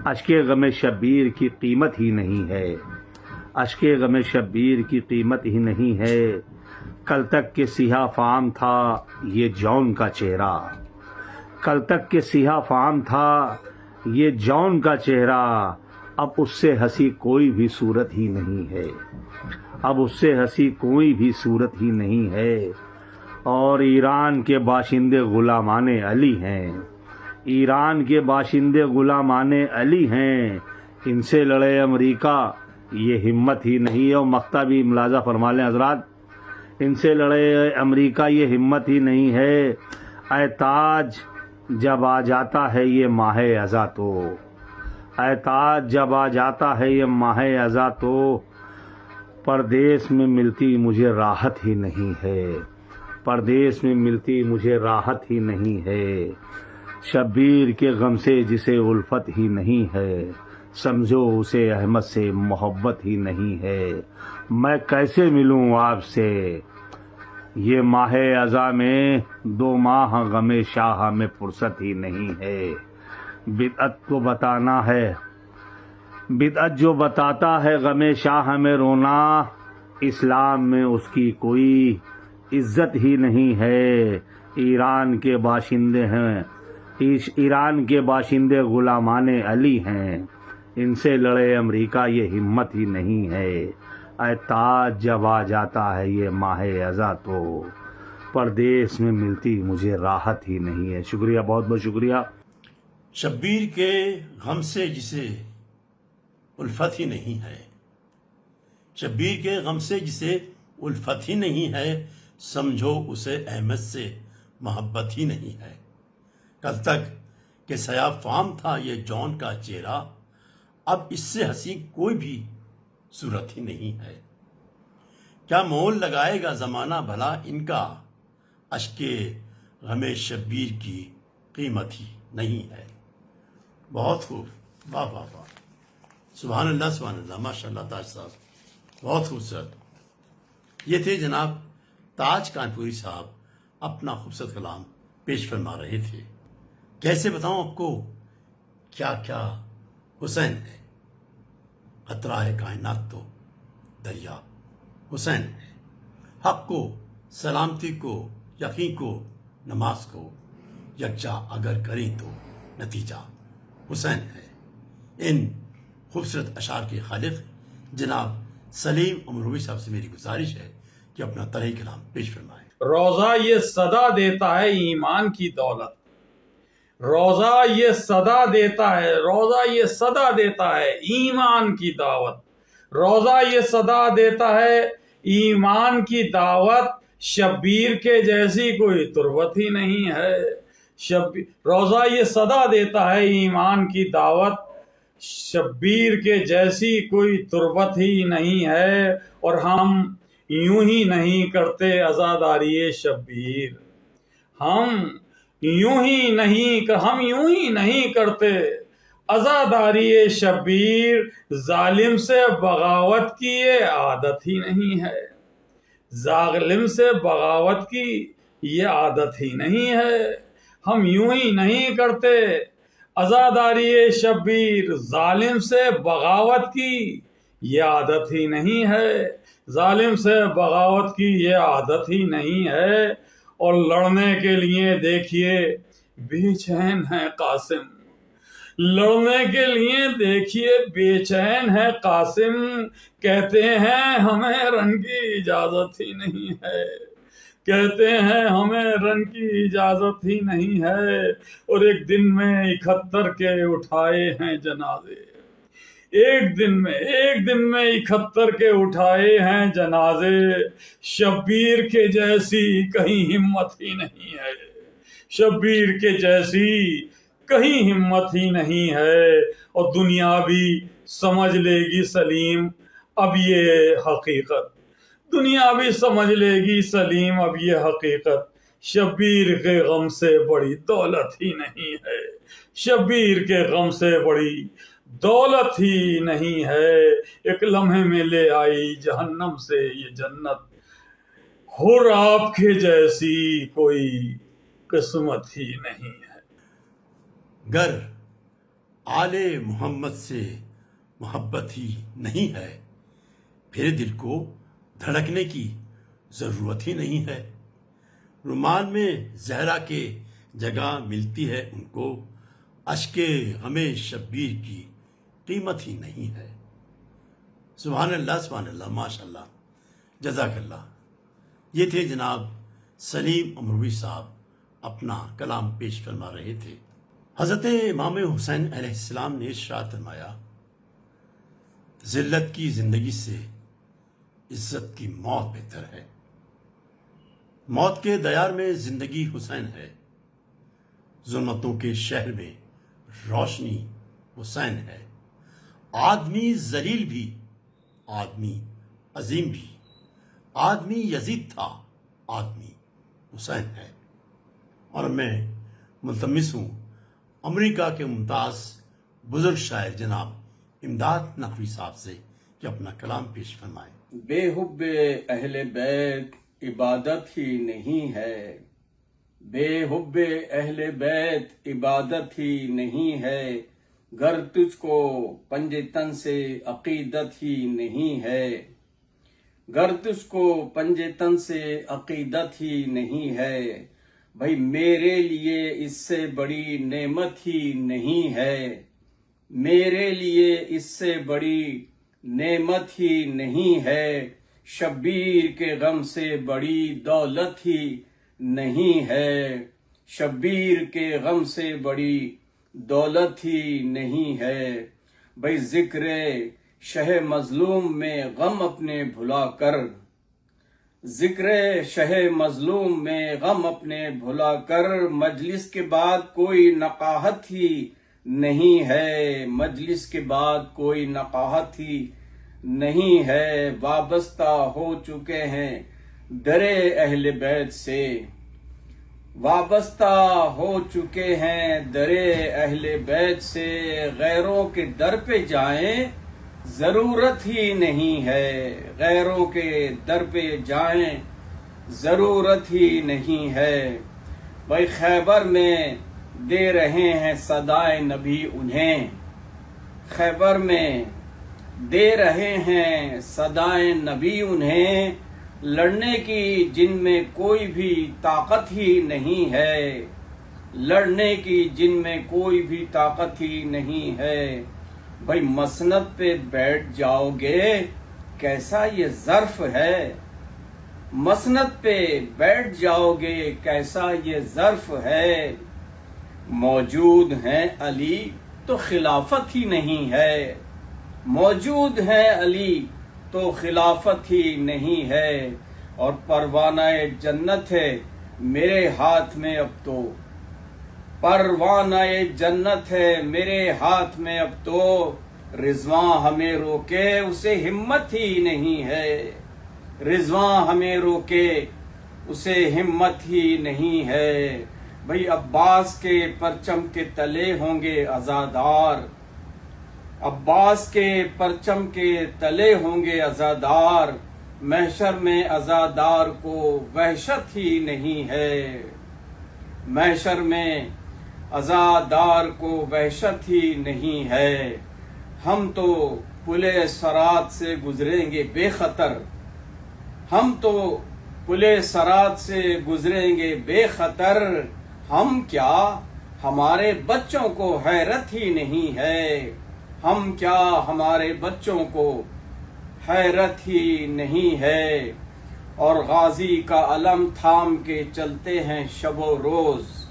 اشک غم شبیر کی قیمت ہی نہیں ہے، اشک غم شبیر کی قیمت ہی نہیں ہے۔ کل تک کے سیاہ فام تھا یہ جون کا چہرہ، کل تک کے سیاہ فام تھا یہ جون کا چہرہ، اب اس سے ہنسی کوئی بھی صورت ہی نہیں ہے، اب اس سے ہنسی کوئی بھی صورت ہی نہیں ہے۔ اور ایران کے باشندے غلامان علی ہیں، ایران کے باشندے غلامان علی ہیں، ان سے لڑے امریکہ یہ ہمت ہی نہیں ہے۔ اور مقطع بھی ملاحظہ فرما لیں حضرات، ان سے لڑے امریکہ یہ ہمت ہی نہیں ہے۔ اے تاج جب آ جاتا ہے یہ ماہ ازاں تو، اے تاج جب آ جاتا ہے یہ ماہ ازاں تو، پردیس میں ملتی مجھے راحت ہی نہیں ہے، پردیس میں ملتی مجھے راحت ہی نہیں ہے۔ شبیر کے غم سے جسے الفت ہی نہیں ہے، سمجھو اسے احمد سے محبت ہی نہیں ہے۔ میں کیسے ملوں آپ سے یہ ماہ ازاں میں، 2 ماہ غم شاہ میں فرصت ہی نہیں ہے۔ بدعت کو بتانا ہے، بدعت جو بتاتا ہے غم شاہ میں رونا، اسلام میں اس کی کوئی عزت ہی نہیں ہے۔ ایران کے باشندے ہیں، ایران کے باشندے غلامان علی ہیں، ان سے لڑے امریکہ یہ ہمت ہی نہیں ہے۔ اے تاج جب آ جاتا ہے یہ ماہ ازاں تو، پردیس میں ملتی مجھے راحت ہی نہیں ہے۔ شکریہ، بہت بہت شکریہ۔ شبیر کے غم سے جسے الفت ہی نہیں ہے، شبیر کے غم سے جسے الفت ہی نہیں ہے، سمجھو اسے احمد سے محبت ہی نہیں ہے۔ کل تک کہ سیاہ فام تھا یہ جون کا چہرہ، اب اس سے ہنسی کوئی بھی صورت ہی نہیں ہے۔ کیا مول لگائے گا زمانہ بھلا ان کا، اشک غم شبیر کی قیمت ہی نہیں ہے۔ بہت خوب، واہ واہ واہ، سبحان اللہ، ماشاء اللہ تاج صاحب، بہت خوبصورت۔ یہ تھے جناب تاج کانپوری صاحب، اپنا خوبصورت کلام پیش فرما رہے تھے۔ کیسے بتاؤں آپ کو کیا کیا حسین ہے، خطرہ ہے کائنات تو دریا حسین ہے، حق کو، سلامتی کو، یقین کو، نماز کو یکجا اگر کریں تو نتیجہ حسین ہے۔ ان خوبصورت اشعار کے خالق جناب سلیم امروی صاحب سے میری گزارش ہے کہ اپنا طرح کلام پیش فرمائیں۔ روزہ یہ صدا دیتا ہے ایمان کی دولت، روزہ یہ صدا دیتا ہے، روزہ یہ صدا دیتا ہے ایمان کی دعوت، روزہ یہ صدا دیتا ہے ایمان کی دعوت، شبیر کے جیسی کوئی تربت ہی نہیں ہے۔ روزہ یہ صدا دیتا ہے ایمان کی دعوت، شبیر کے جیسی کوئی تربت ہی نہیں ہے، اور ہم یوں ہی نہیں کرتے عزاداری شبیر، ہم یوں ہی نہیں کرتے عزاداری شبیر، ظالم سے بغاوت کی یہ عادت ہی نہیں ہے، ظالم سے بغاوت کی یہ عادت ہی نہیں ہے، ہم یوں ہی نہیں کرتے عزاداری شبیر، ظالم سے بغاوت کی یہ عادت ہی نہیں ہے، ظالم سے بغاوت کی یہ عادت ہی نہیں ہے، اور لڑنے کے لیے دیکھیے بے چین ہے قاسم، لڑنے کے لیے دیکھیے بے چین ہے قاسم، کہتے ہیں ہمیں رن کی اجازت ہی نہیں ہے، کہتے ہیں ہمیں رن کی اجازت ہی نہیں ہے، اور ایک دن میں 71 کے اٹھائے ہیں جنازے، ایک دن میں 71 کے اٹھائے ہیں جنازے، شبیر کے جیسی کہیں ہمت ہی نہیں ہے، شبیر کے جیسی کہیں ہمت ہی نہیں ہے، اور دنیا بھی سمجھ لے گی سلیم اب یہ حقیقت، دنیا بھی سمجھ لے گی سلیم اب یہ حقیقت، شبیر کے غم سے بڑی دولت ہی نہیں ہے، شبیر کے غم سے بڑی دولت ہی نہیں ہے، ایک لمحے میں لے آئی جہنم سے یہ جنت، حر آپ کے جیسی کوئی قسمت ہی نہیں ہے۔ گر آل محمد سے محبت ہی نہیں ہے، پھر دل کو دھڑکنے کی ضرورت ہی نہیں ہے، رومان میں زہرا کے جگہ ملتی ہے ان کو، اشک غم شبیر کی قیمت ہی نہیں ہے۔ سبحان اللہ، ماشاء اللہ، جزاک اللہ۔ یہ تھے جناب سلیم امروی صاحب اپنا کلام پیش فرما رہے تھے۔ حضرت امام حسین علیہ السلام نے ارشاد فرمایا، ذلت کی زندگی سے عزت کی موت بہتر ہے۔ موت کے دیار میں زندگی حسین ہے، ظلمتوں کے شہر میں روشنی حسین ہے۔ آدمی ذلیل بھی، آدمی عظیم بھی، آدمی یزید تھا، آدمی حسین ہے۔ اور میں ملتمس ہوں امریکہ کے ممتاز بزرگ شاعر جناب امداد نقوی صاحب سے کہ اپنا کلام پیش فرمائیں۔ بے حب اہل بیت عبادت ہی نہیں ہے، بے حب اہل بیت عبادت ہی نہیں ہے، گر تجھ کو پنجے تن سے عقیدت ہی نہیں ہے، گر تجھ کو پنجے تن سے عقیدت ہی نہیں ہے، بھائی میرے لیے اس سے بڑی نعمت ہی نہیں ہے، میرے لیے اس سے بڑی نعمت ہی نہیں ہے، شبیر کے غم سے بڑی دولت ہی نہیں ہے، شبیر کے غم سے بڑی دولت ہی نہیں ہے، بھائی ذکر شہ مظلوم میں غم اپنے بھلا کر، ذکر شہ مظلوم میں غم اپنے بھلا کر، مجلس کے بعد کوئی نقاہت ہی نہیں ہے، مجلس کے بعد کوئی نقاہت ہی نہیں ہے، وابستہ ہو چکے ہیں در اہل بیت سے، وابستہ ہو چکے ہیں در اہل بیت سے، غیروں کے در پہ جائیں ضرورت ہی نہیں ہے، غیروں کے در پہ جائیں ضرورت ہی نہیں ہے، بھائی خیبر میں دے رہے ہیں صدائے نبی انہیں، خیبر میں دے رہے ہیں صدائے نبی انہیں، لڑنے کی جن میں کوئی بھی طاقت ہی نہیں ہے، لڑنے کی جن میں کوئی بھی طاقت ہی نہیں ہے، بھائی مسند پہ بیٹھ جاؤ گے کیسا یہ ظرف ہے، مسند پہ بیٹھ جاؤ گے کیسا یہ ظرف ہے، موجود ہیں علی تو خلافت ہی نہیں ہے، موجود ہیں علی تو خلافت ہی نہیں ہے، اور پروانہ جنت ہے میرے ہاتھ میں اب تو، پروانہ جنت ہے میرے ہاتھ میں اب تو، رضواں ہمیں روکے اسے ہمت ہی نہیں ہے، رضواں ہمیں روکے اسے ہمت ہی نہیں ہے، بھئی عباس کے پرچم کے تلے ہوں گے عزادار، عباس کے پرچم کے تلے ہوں گے عزادار، محشر میں عزادار کو وحشت ہی نہیں ہے، محشر میں عزادار کو وحشت ہی نہیں ہے، ہم تو پل صراط سے گزریں گے بے خطر، ہم تو پلے سرات سے گزریں گے بے خطر، ہم کیا ہمارے بچوں کو حیرت ہی نہیں ہے، ہم کیا ہمارے بچوں کو حیرت ہی نہیں ہے۔ اور غازی کا علم تھام کے چلتے ہیں شب و روز،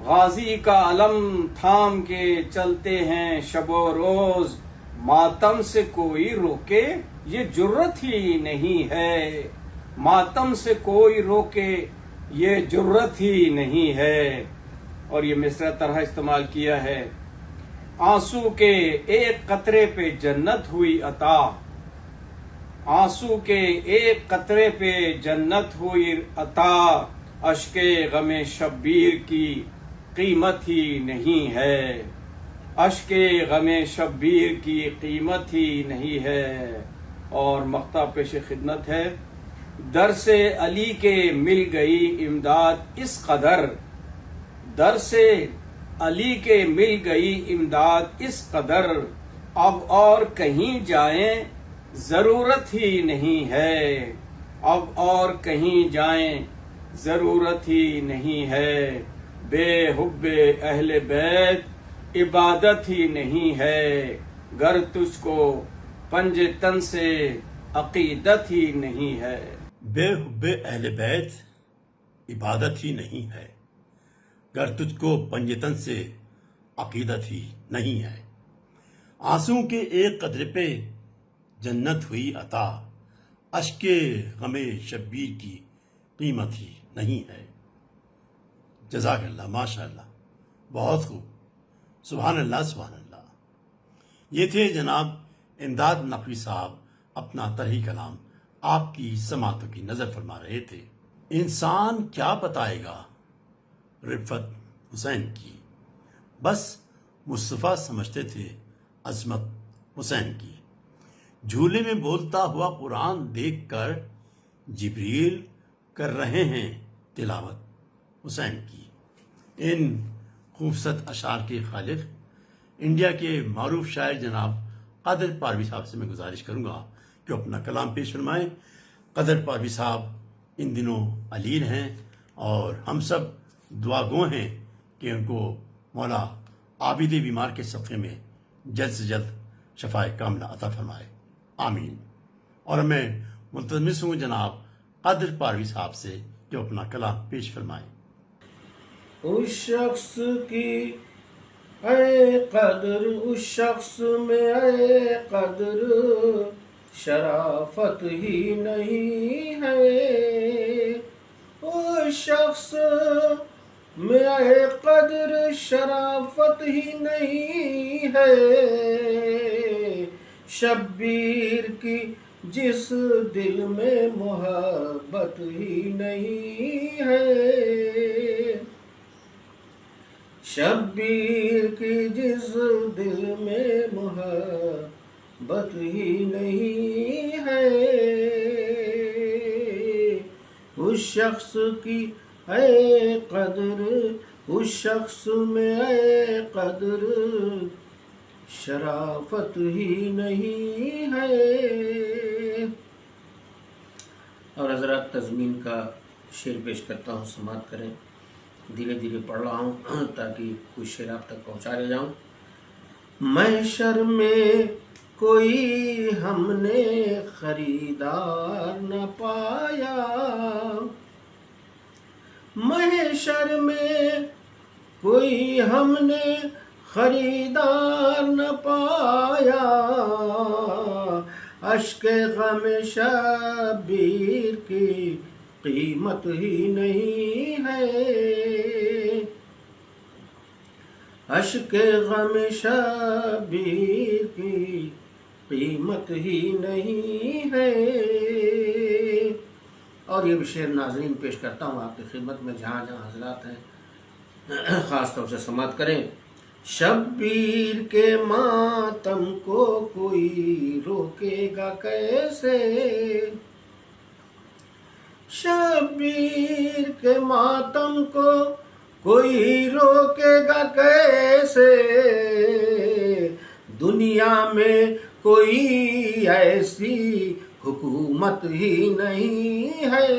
غازی کا علم تھام کے چلتے ہیں شب و روز، ماتم سے کوئی روکے یہ جرت ہی نہیں ہے، ماتم سے کوئی روکے یہ جرت ہی نہیں ہے۔ اور یہ مصرع طرح استعمال کیا ہے، آنسو کے ایک قطرے پہ جنت ہوئی عطا، آنسو کے ایک قطرے پہ جنت ہوئی عطا، اشک غم شبیر کی قیمت ہی نہیں ہے، اشک غم شبیر کی قیمت ہی نہیں ہے۔ اور مقطع پیش خدمت ہے، در سے علی کے مل گئی امداد اس قدر، در سے علی کے مل گئی امداد اس قدر، اب اور کہیں جائیں ضرورت ہی نہیں ہے، اب اور کہیں جائیں ضرورت ہی نہیں ہے، بے حب اہل بیت عبادت ہی نہیں ہے، گر تجھ کو پنج تن سے عقیدت ہی نہیں ہے۔ بے حب اہل بیت عبادت ہی نہیں ہے، گر تجھ کو پنجتن سے عقیدت ہی نہیں ہے۔ آنسو کے ایک قطرے پہ جنت ہوئی عطا، اشک غم شبیر کی قیمت ہی نہیں ہے۔ جزاک اللہ، ماشاء اللہ، بہت خوب، سبحان اللہ سبحان اللہ۔ یہ تھے جناب امداد نقوی صاحب اپنا طرحی کلام آپ کی سماعتوں کی نظر فرما رہے تھے۔ انسان کیا بتائے گا رفعت حسین کی، بس مصطفیٰ سمجھتے تھے عظمت حسین کی۔ جھولے میں بولتا ہوا قرآن دیکھ کر جبریل کر رہے ہیں تلاوت حسین کی۔ ان خوبصورت اشعار کے خالق انڈیا کے معروف شاعر جناب قادر پاروی صاحب سے میں گزارش کروں گا کہ اپنا کلام پیش فرمائیں۔ قادر پاروی صاحب ان دنوں علیل ہیں اور ہم سب دعا گو ہیں کہ ان کو مولا عابد بیمار کے صدقے میں جلد سے جلد شفائے کاملہ عطا فرمائے، آمین۔ اور میں ملتمس ہوں جناب قادر پاروی صاحب سے کہ اپنا کلام پیش فرمائیں۔ اس شخص کی اے قدر، اس شخص میں اے قدر شرافت ہی نہیں ہے، اس شخص میں اے قدر شرافت ہی نہیں ہے، شبیر کی جس دل میں محبت ہی نہیں ہے، شبیر کی جس دل میں محبت ہی نہیں ہے، اس شخص کی اے قدر، اس شخص میں اے قدر شرافت ہی نہیں ہے۔ اور حضرات تضمین کا شعر پیش کرتا ہوں، سماعت کریں۔ دھیرے دھیرے پڑھ رہا ہوں تاکہ کچھ شعر آپ تک پہنچا لے جاؤں۔ محشر میں کوئی ہم نے خریدار نہ پایا، محشر میں کوئی ہم نے خریدار نہ پایا، اشک غم شبیر کی قیمت ہی نہیں ہے، اشک غم شبیر کی قیمت ہی نہیں ہے۔ اور یہ بھی شعر ناظرین پیش کرتا ہوں آپ کی خدمت میں، جہاں جہاں حضرات ہیں خاص طور سے سماعت کریں۔ شبیر کے ماتم کو کوئی روکے گا کیسے، شبیر کے ماتم کو کوئی روکے گا کیسے، دنیا میں کوئی ایسی حکومت ہی نہیں ہے،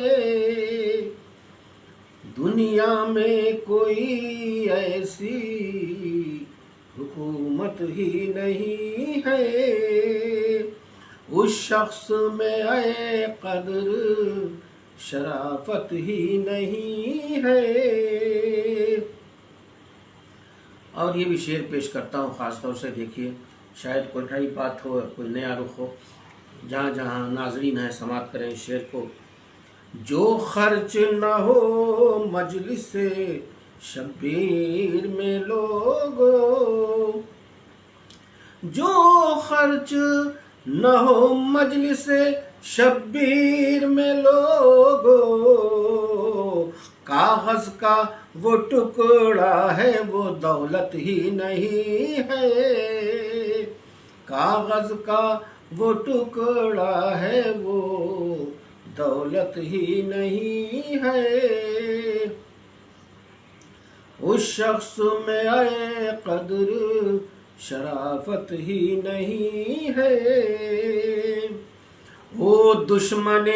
دنیا میں کوئی ایسی حکومت ہی نہیں ہے، اس شخص میں اے قدر شرافت ہی نہیں ہے۔ اور یہ بھی شعر پیش کرتا ہوں خاص طور سے، دیکھیے شاید کوئی نئی بات ہو، کوئی نیا رخ ہو، جہاں جہاں ناظرین ہیں سماعت کریں اس شعر کو۔ جو خرچ نہ ہو مجلس شبیر میں لوگو، جو خرچ نہ ہو مجلس شبیر میں لوگو، کاغذ کا وہ ٹکڑا ہے وہ دولت ہی نہیں ہے، کاغذ کا وہ ٹکڑا ہے وہ دولت ہی نہیں ہے، اس شخص میں اے قدر شرافت ہی نہیں ہے۔ وہ دشمن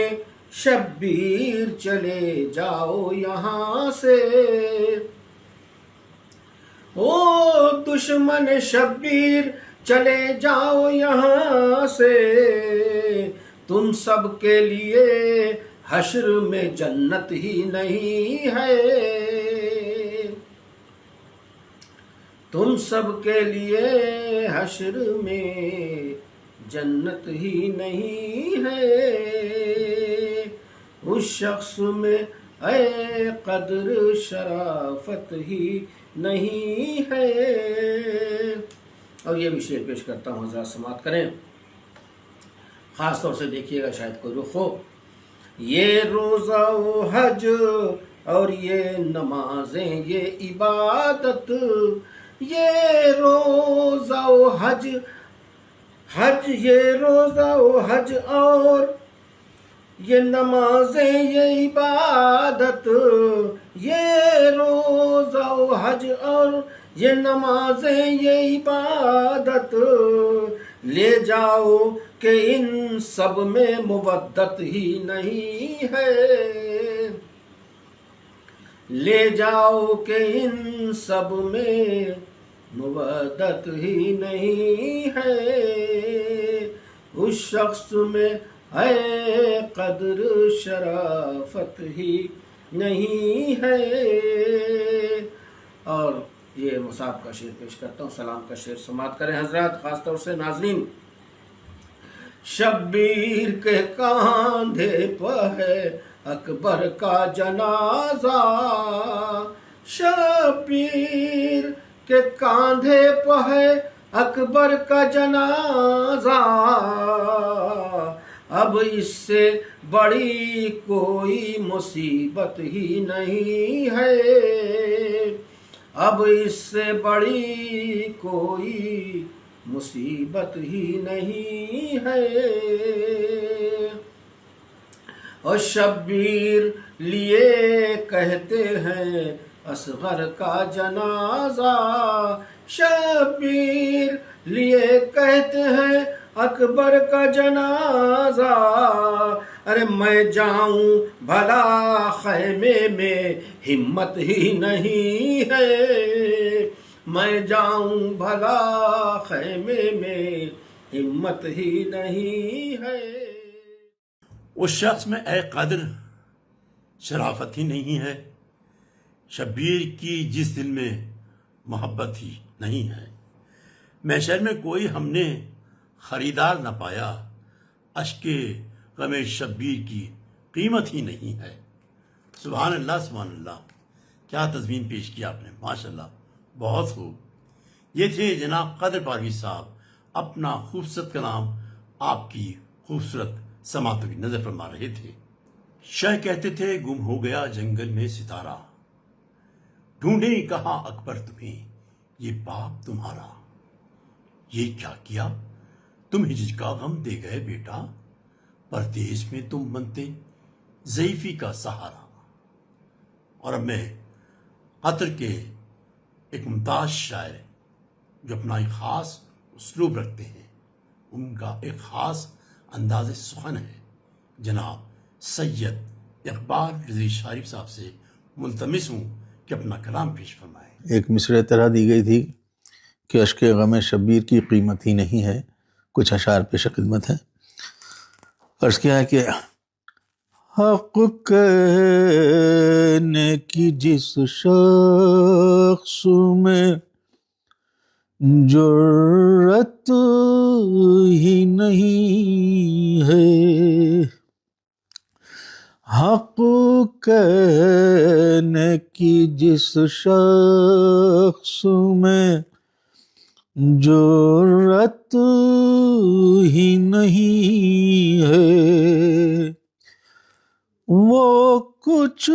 شبیر چلے جاؤ یہاں سے، او دشمن شبیر چلے جاؤ یہاں سے، تم سب کے لیے حشر میں جنت ہی نہیں ہے، تم سب کے لیے حشر میں جنت ہی نہیں ہے، اس شخص میں اے قدر شرافت ہی نہیں ہے۔ اور یہ بھی شعر پیش کرتا ہوں، حضرات سماعت کریں، خاص طور سے دیکھیے گا شاید کوئی رخ ہو۔ یہ روزہ و حج اور یہ نمازیں یہ عبادت، یہ روزہ و حج یہ روزہ و حج اور یہ نمازیں یہ عبادت، یہ روزہ و حج اور یہ نمازیں یہ عبادت، لے جاؤ کہ ان سب میں مودت ہی نہیں ہے، لے جاؤ کہ ان سب میں مودت ہی نہیں ہے، اس شخص میں اے قدر شرافت ہی نہیں ہے۔ اور یہ مصعب کا شعر پیش کرتا ہوں، سلام کا شعر سماعت کریں حضرات، خاص طور سے ناظرین۔ شبیر کے کاندھے پر ہے اکبر کا جنازہ، شبیر کے کاندھے پر ہے اکبر کا جنازہ، اب اس سے بڑی کوئی مصیبت ہی نہیں ہے، اب اس سے بڑی کوئی مصیبت ہی نہیں ہے، اور شبیر لیے کہتے ہیں اصغر کا جنازہ، شبیر لیے کہتے ہیں اکبر کا جنازہ، ارے میں جاؤں بھلا خیمے میں ہمت ہی نہیں ہے، میں جاؤں بھلا خیمے میں ہمت ہی نہیں ہے۔ اس شخص میں اے قدر شرافت ہی نہیں ہے، شبیر کی جس دل میں محبت ہی نہیں ہے، محشر میں کوئی ہم نے خریدار نہ پایا، اشک غم شبیر کی قیمت ہی نہیں ہے۔ سبحان اللہ سبحان اللہ، کیا تضمین پیش کیا آپ نے، ماشاءاللہ، بہت خوب۔ یہ تھے جناب قدر پاروی صاحب، اپنا خوبصورت کلام آپ کی خوبصورت سماعتوں کی نظر فرما رہے تھے۔ شاہ کہتے تھے گم ہو گیا جنگل میں ستارہ، ڈھونڈے کہاں اکبر تمہیں یہ باپ تمہارا، یہ کیا کیا تم ہجر کا غم دے گئے بیٹا، پردیس میں تم بنتے ضعیفی کا سہارا۔ اور اب میں قطر کے ایک ممتاز شاعر جو اپنا ایک خاص اسلوب رکھتے ہیں، ان کا ایک خاص انداز سخن ہے، جناب سید اقبال رضوی شارف صاحب سے ملتمس ہوں کہ اپنا کلام پیش فرمائیں۔ ایک مصرع طرح دی گئی تھی کہ اشک غم شبیر کی قیمت ہی نہیں ہے، کچھ اشعار پیش خدمت ہے۔ عرض کیا ہے کہ حق کہنے کی جس شخص میں جرأت ہی نہیں ہے، حق کہنے کی جس شخص میں جرأت ہی نہیں ہے، وہ کچھ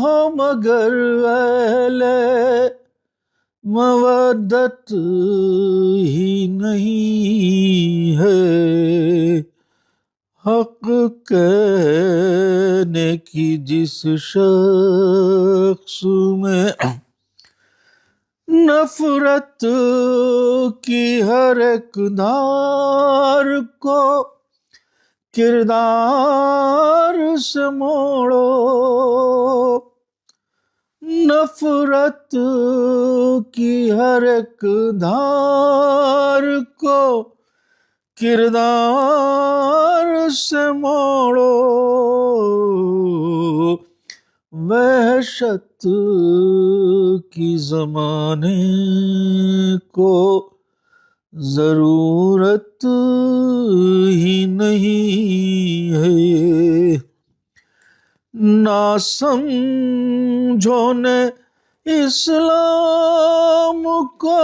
ہو مگر اہل مودت ہی نہیں ہے، حق کہنے کی جس شخص میں نفرت کی ہر ایک دھار کو کردار سے موڑو، نفرت کی ہر ایک دھار کو کردار سے موڑو، وحشت کی زمانے کو ضرورت ہی نہیں ہے، نہ سمجھو نے اسلام کو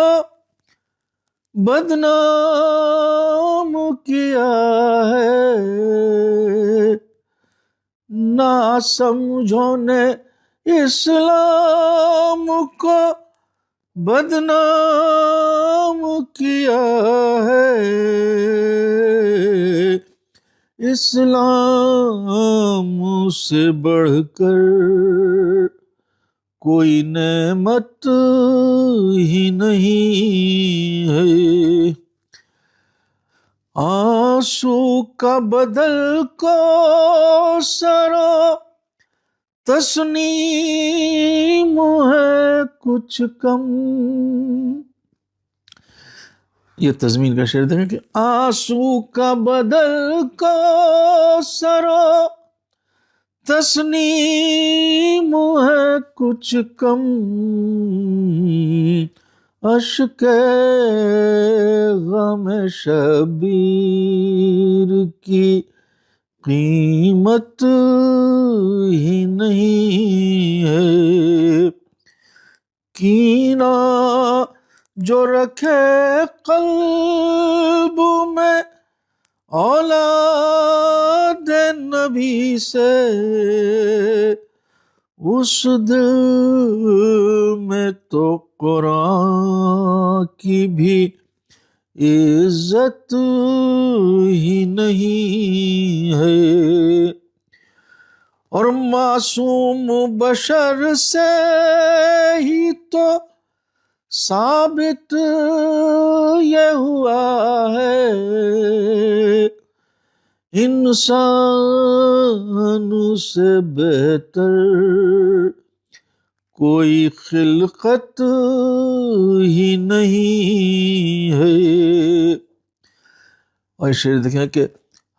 بدنام کیا ہے، نہ سمجھو نے اسلام کو بدنام کیا ہے، اسلام سے بڑھ کر کوئی نعمت ہی نہیں ہے، آنسو کا بدل کو سرو تسنیم ہے کچھ کم، یہ تضمین کا شعر دیکھیں کہ آنسو کا بدل کو سرو تسنیم ہے کچھ کم، اشک غم شبیر کی قیمت ہی نہیں ہے، کینہ جو رکھے قلب میں اولاد نبی سے، اس دل میں تو قرآن کی بھی عزت ہی نہیں ہے، اور معصوم بشر سے ہی تو ثابت یہ ہوا ہے، انسان سے بہتر کوئی خلقت ہی نہیں ہے، اور شعر دیکھیں کہ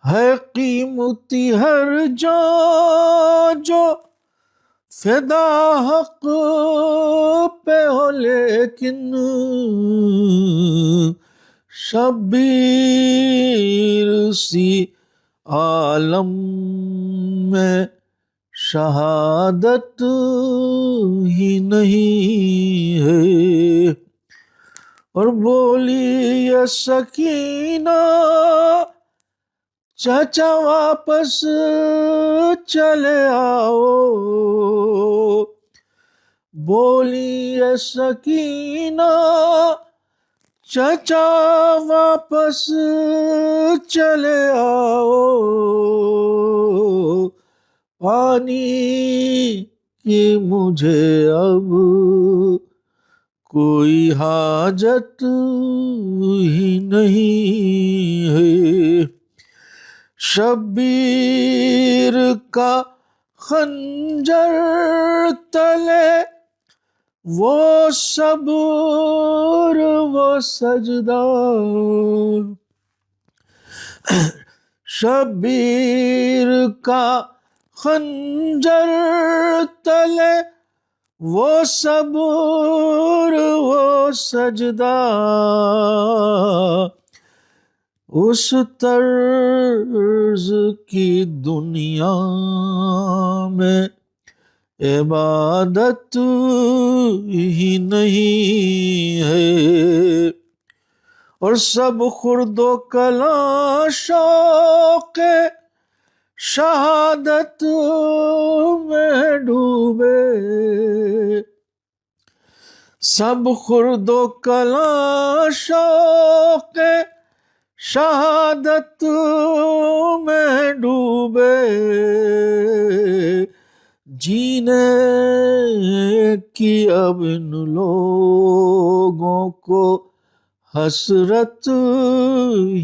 ہے قیمتی ہر جان جو فدا حق پہ ہو، لیکن شبیر سی عالم میں شہادت ہی نہیں ہے، اور بولی یہ سکینہ چچا واپس چلے آؤ، بولی یہ سکینہ چچا واپس چلے آؤ، پانی کی مجھے اب کوئی حاجت ہی نہیں ہے، شبیر کا خنجر تلے وہ صبر وہ سجدہ، شبیر کا خنجر تلے وہ صبر وہ سجدہ، اس طرز کی دنیا میں عبادت ہی نہیں ہے، اور سب خرد و کلاں شوق شہادت میں ڈوبے، سب خرد و کلاں شوق شہادت میں ڈوبے، جینے کی اب ان لوگوں کو حسرت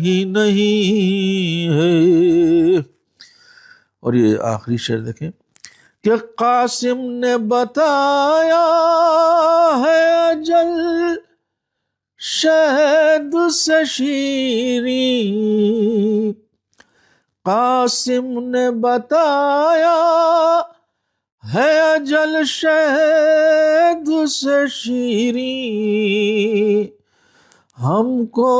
ہی نہیں ہے۔ اور یہ آخری شعر دیکھیں کہ قاسم نے بتایا ہے اجل شہد سے شیریں، قاسم نے بتایا ہے اجل شہد سے شیریں، ہم کو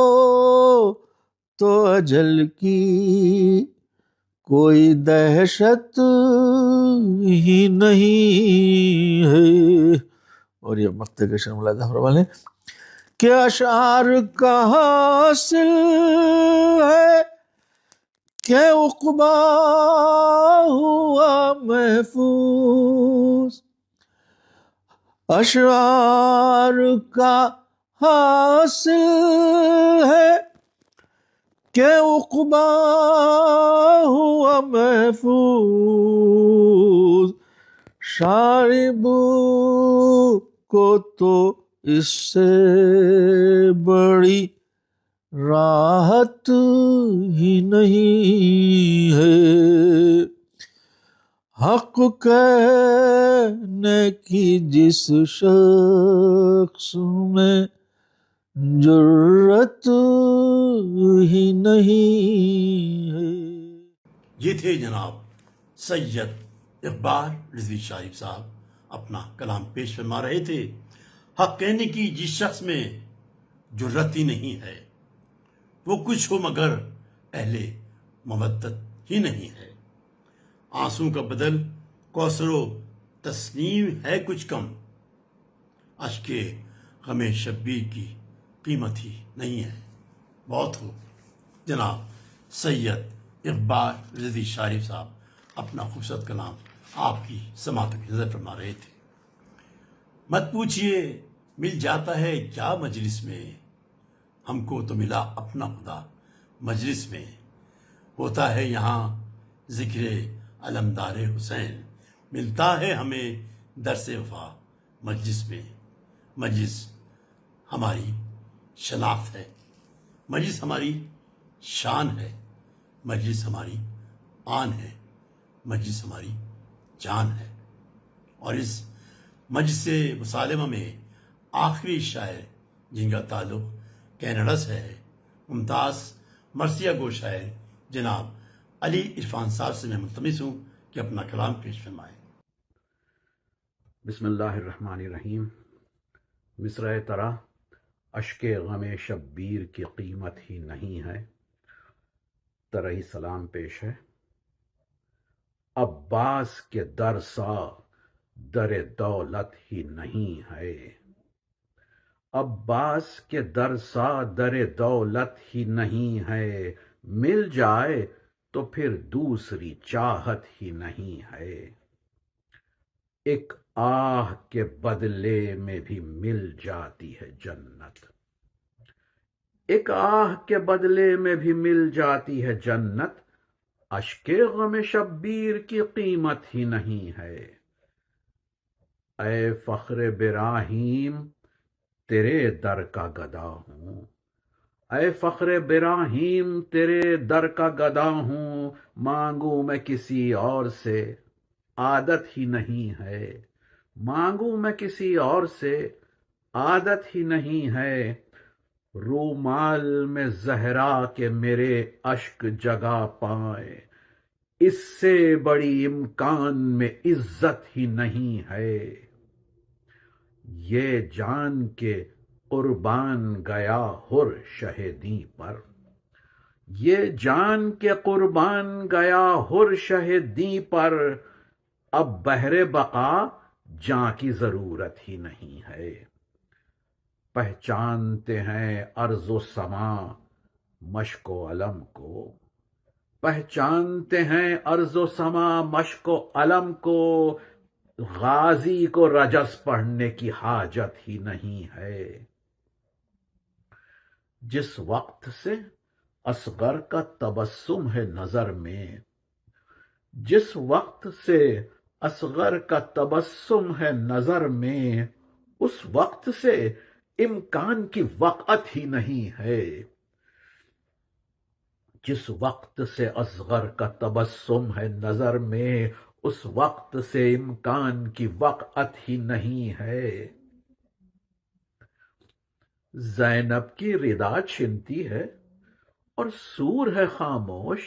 تو اجل کی کوئی دہشت ہی نہیں ہے۔ اور یہ مقطع کے شرح ملاحظہ فرمائیں کہ اشعار کا حاصل ہے کہ عقبہ ہوا محفوظ، اشعار کا حاصل ہے کہ عقبہ ہوا محفوظ، شارب کو تو اس سے بڑی راحت ہی نہیں ہے، حق کہنے کی جس شخص میں جرت ہی نہیں ہے۔ یہ تھے جناب سید اقبال رضوی شاریف صاحب اپنا کلام پیش فرما رہے تھے۔ حق کہنے کی جس شخص میں جرت ہی نہیں ہے، وہ کچھ ہو مگر اہل مودت ہی نہیں ہے، آنسوں کا بدل کوثر و تسنیم ہے کچھ کم، اشک غم شبیر کی قیمت ہی نہیں ہے۔ بہت ہو جناب سید اقبال رضوی شاریف صاحب اپنا خوبصورت کلام آپ کی سماعت کی نظر فرما رہے تھے۔ مت پوچھئے مل جاتا ہے کیا مجلس میں، ہم کو تو ملا اپنا خدا مجلس میں، ہوتا ہے یہاں ذکر علمدار حسین، ملتا ہے ہمیں درس وفا مجلس میں، مجلس ہماری شناخت ہے، مجلس ہماری شان ہے، مجلس ہماری آن ہے، مجلس ہماری جان ہے۔ اور اس مجلس مسالمہ میں آخری شاعر جن کا تعلق کینیڈا سے ہے، ممتاز مرثیہ گو شاعر جناب علی عرفان صاحب سے میں ملتمس ہوں کہ اپنا کلام پیش فرمائیں۔ بسم اللہ الرحمن الرحیم۔ مصرع ترا اشک غم شبیر کی قیمت ہی نہیں ہے، طرح ہی سلام پیش ہے۔ عباس کے در سا در دولت ہی نہیں ہے، عباس کے در سا در دولت ہی نہیں ہے، مل جائے تو پھر دوسری چاہت ہی نہیں ہے، ایک آہ کے بدلے میں بھی مل جاتی ہے جنت، ایک آہ کے بدلے میں بھی مل جاتی ہے جنت، اشک غم شبیر کی قیمت ہی نہیں ہے۔ اے فخر براہیم تیرے در کا گدا ہوں، اے فخر براہیم تیرے در کا گدا ہوں، مانگوں میں کسی اور سے عادت ہی نہیں ہے، مانگوں میں کسی اور سے عادت ہی نہیں ہے، رومال میں زہرا کے میرے اشک جگہ پائے، اس سے بڑی امکان میں عزت ہی نہیں ہے، یہ جان کے قربان گیا ہر شہیدی پر، یہ جان کے قربان گیا ہر شہیدی پر، اب بہر بقا جاں کی ضرورت ہی نہیں ہے، پہچانتے ہیں ارض و سما مشق و علم کو، پہچانتے ہیں ارض و سما مشق و علم کو، غازی کو رجس پڑھنے کی حاجت ہی نہیں ہے، جس وقت سے اصغر کا تبسم ہے نظر میں، جس وقت سے اصغر کا تبسم ہے نظر میں، اس وقت سے امکان کی وقعت ہی نہیں ہے، جس وقت سے اصغر کا تبسم ہے نظر میں، اس وقت سے امکان کی وقعت ہی نہیں ہے، زینب کی ردا چھنتی ہے اور سور ہے خاموش،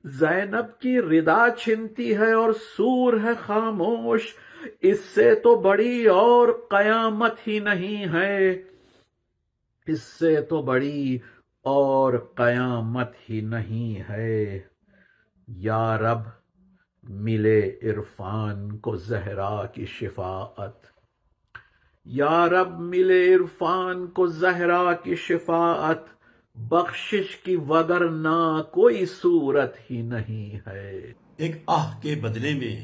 زینب کی ردا چھنتی ہے اور سور ہے خاموش، اس سے تو بڑی اور قیامت ہی نہیں ہے، اس سے تو بڑی اور قیامت ہی نہیں ہے، یا رب ملے عرفان کو زہرا کی شفاعت، یا رب ملے عرفان کو زہرا کی شفاعت، بخشش کی وگرنہ کوئی صورت ہی نہیں ہے، ایک آہ کے بدلے میں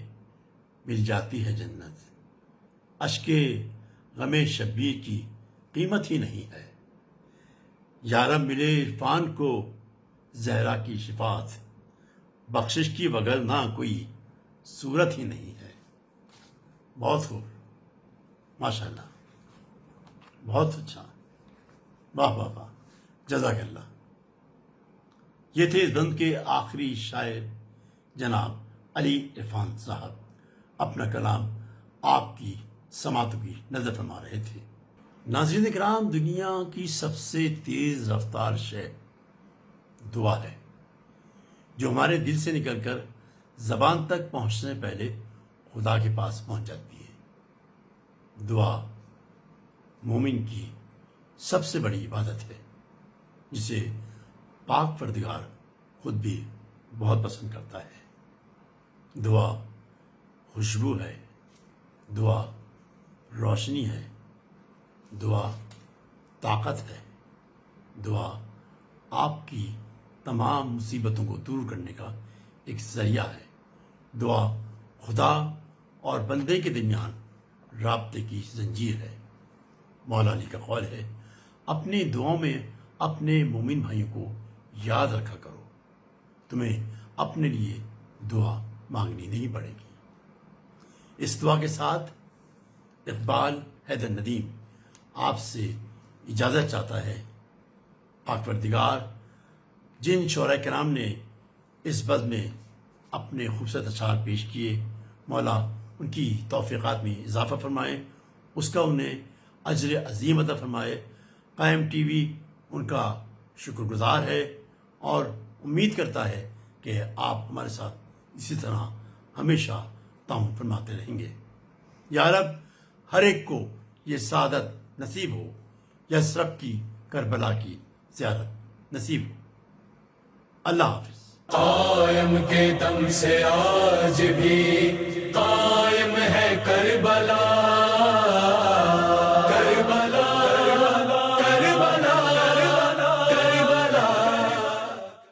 مل جاتی ہے جنت، اشک غم شبیر کی قیمت ہی نہیں ہے، یا رب ملے عرفان کو زہرا کی شفاعت، بخشش کی وگرنہ کوئی صورت ہی نہیں ہے۔ بہت خوب، ماشاءاللہ، بہت اچھا، واہ واہ واہ، جزاک اللہ۔ یہ تھے اس بند کے آخری شاعر جناب علی عرفان صاحب، اپنا کلام آپ کی سماعتوں کی نظر فرما رہے تھے۔ ناظرین کرام، دنیا کی سب سے تیز رفتار شے دعا ہے، جو ہمارے دل سے نکل کر زبان تک پہنچنے پہلے خدا کے پاس پہنچ جاتی ہے۔ دعا مومن کی سب سے بڑی عبادت ہے، جسے پاک پروردگار خود بھی بہت پسند کرتا ہے۔ دعا خوشبو ہے، دعا روشنی ہے، دعا طاقت ہے، دعا آپ کی تمام مصیبتوں کو دور کرنے کا ایک ذریعہ ہے۔ دعا خدا اور بندے کے درمیان رابطے کی زنجیر ہے۔ مولا علی کا قول ہے، اپنی دعاؤں میں اپنے مومن بھائیوں کو یاد رکھا کرو، تمہیں اپنے لیے دعا مانگنی نہیں پڑے گی۔ اس دعا کے ساتھ اقبال حیدر ندیم آپ سے اجازت چاہتا ہے۔ پاک پروردگار جن شعراء کرام نے اس بزم میں اپنے خوبصورت اشعار پیش کیے، مولا ان کی توفیقات میں اضافہ فرمائے، اس کا انہیں اجر عظیم عطا فرمائے۔ قائم ٹی وی ان کا شکر گزار ہے اور امید کرتا ہے کہ آپ ہمارے ساتھ اسی طرح ہمیشہ تعاون فرماتے رہیں گے۔ یا رب ہر ایک کو یہ سعادت نصیب ہو، یثرب کی کربلا کی زیارت نصیب ہو۔ اللہ حافظ۔ قائم کے دم سے آج بھی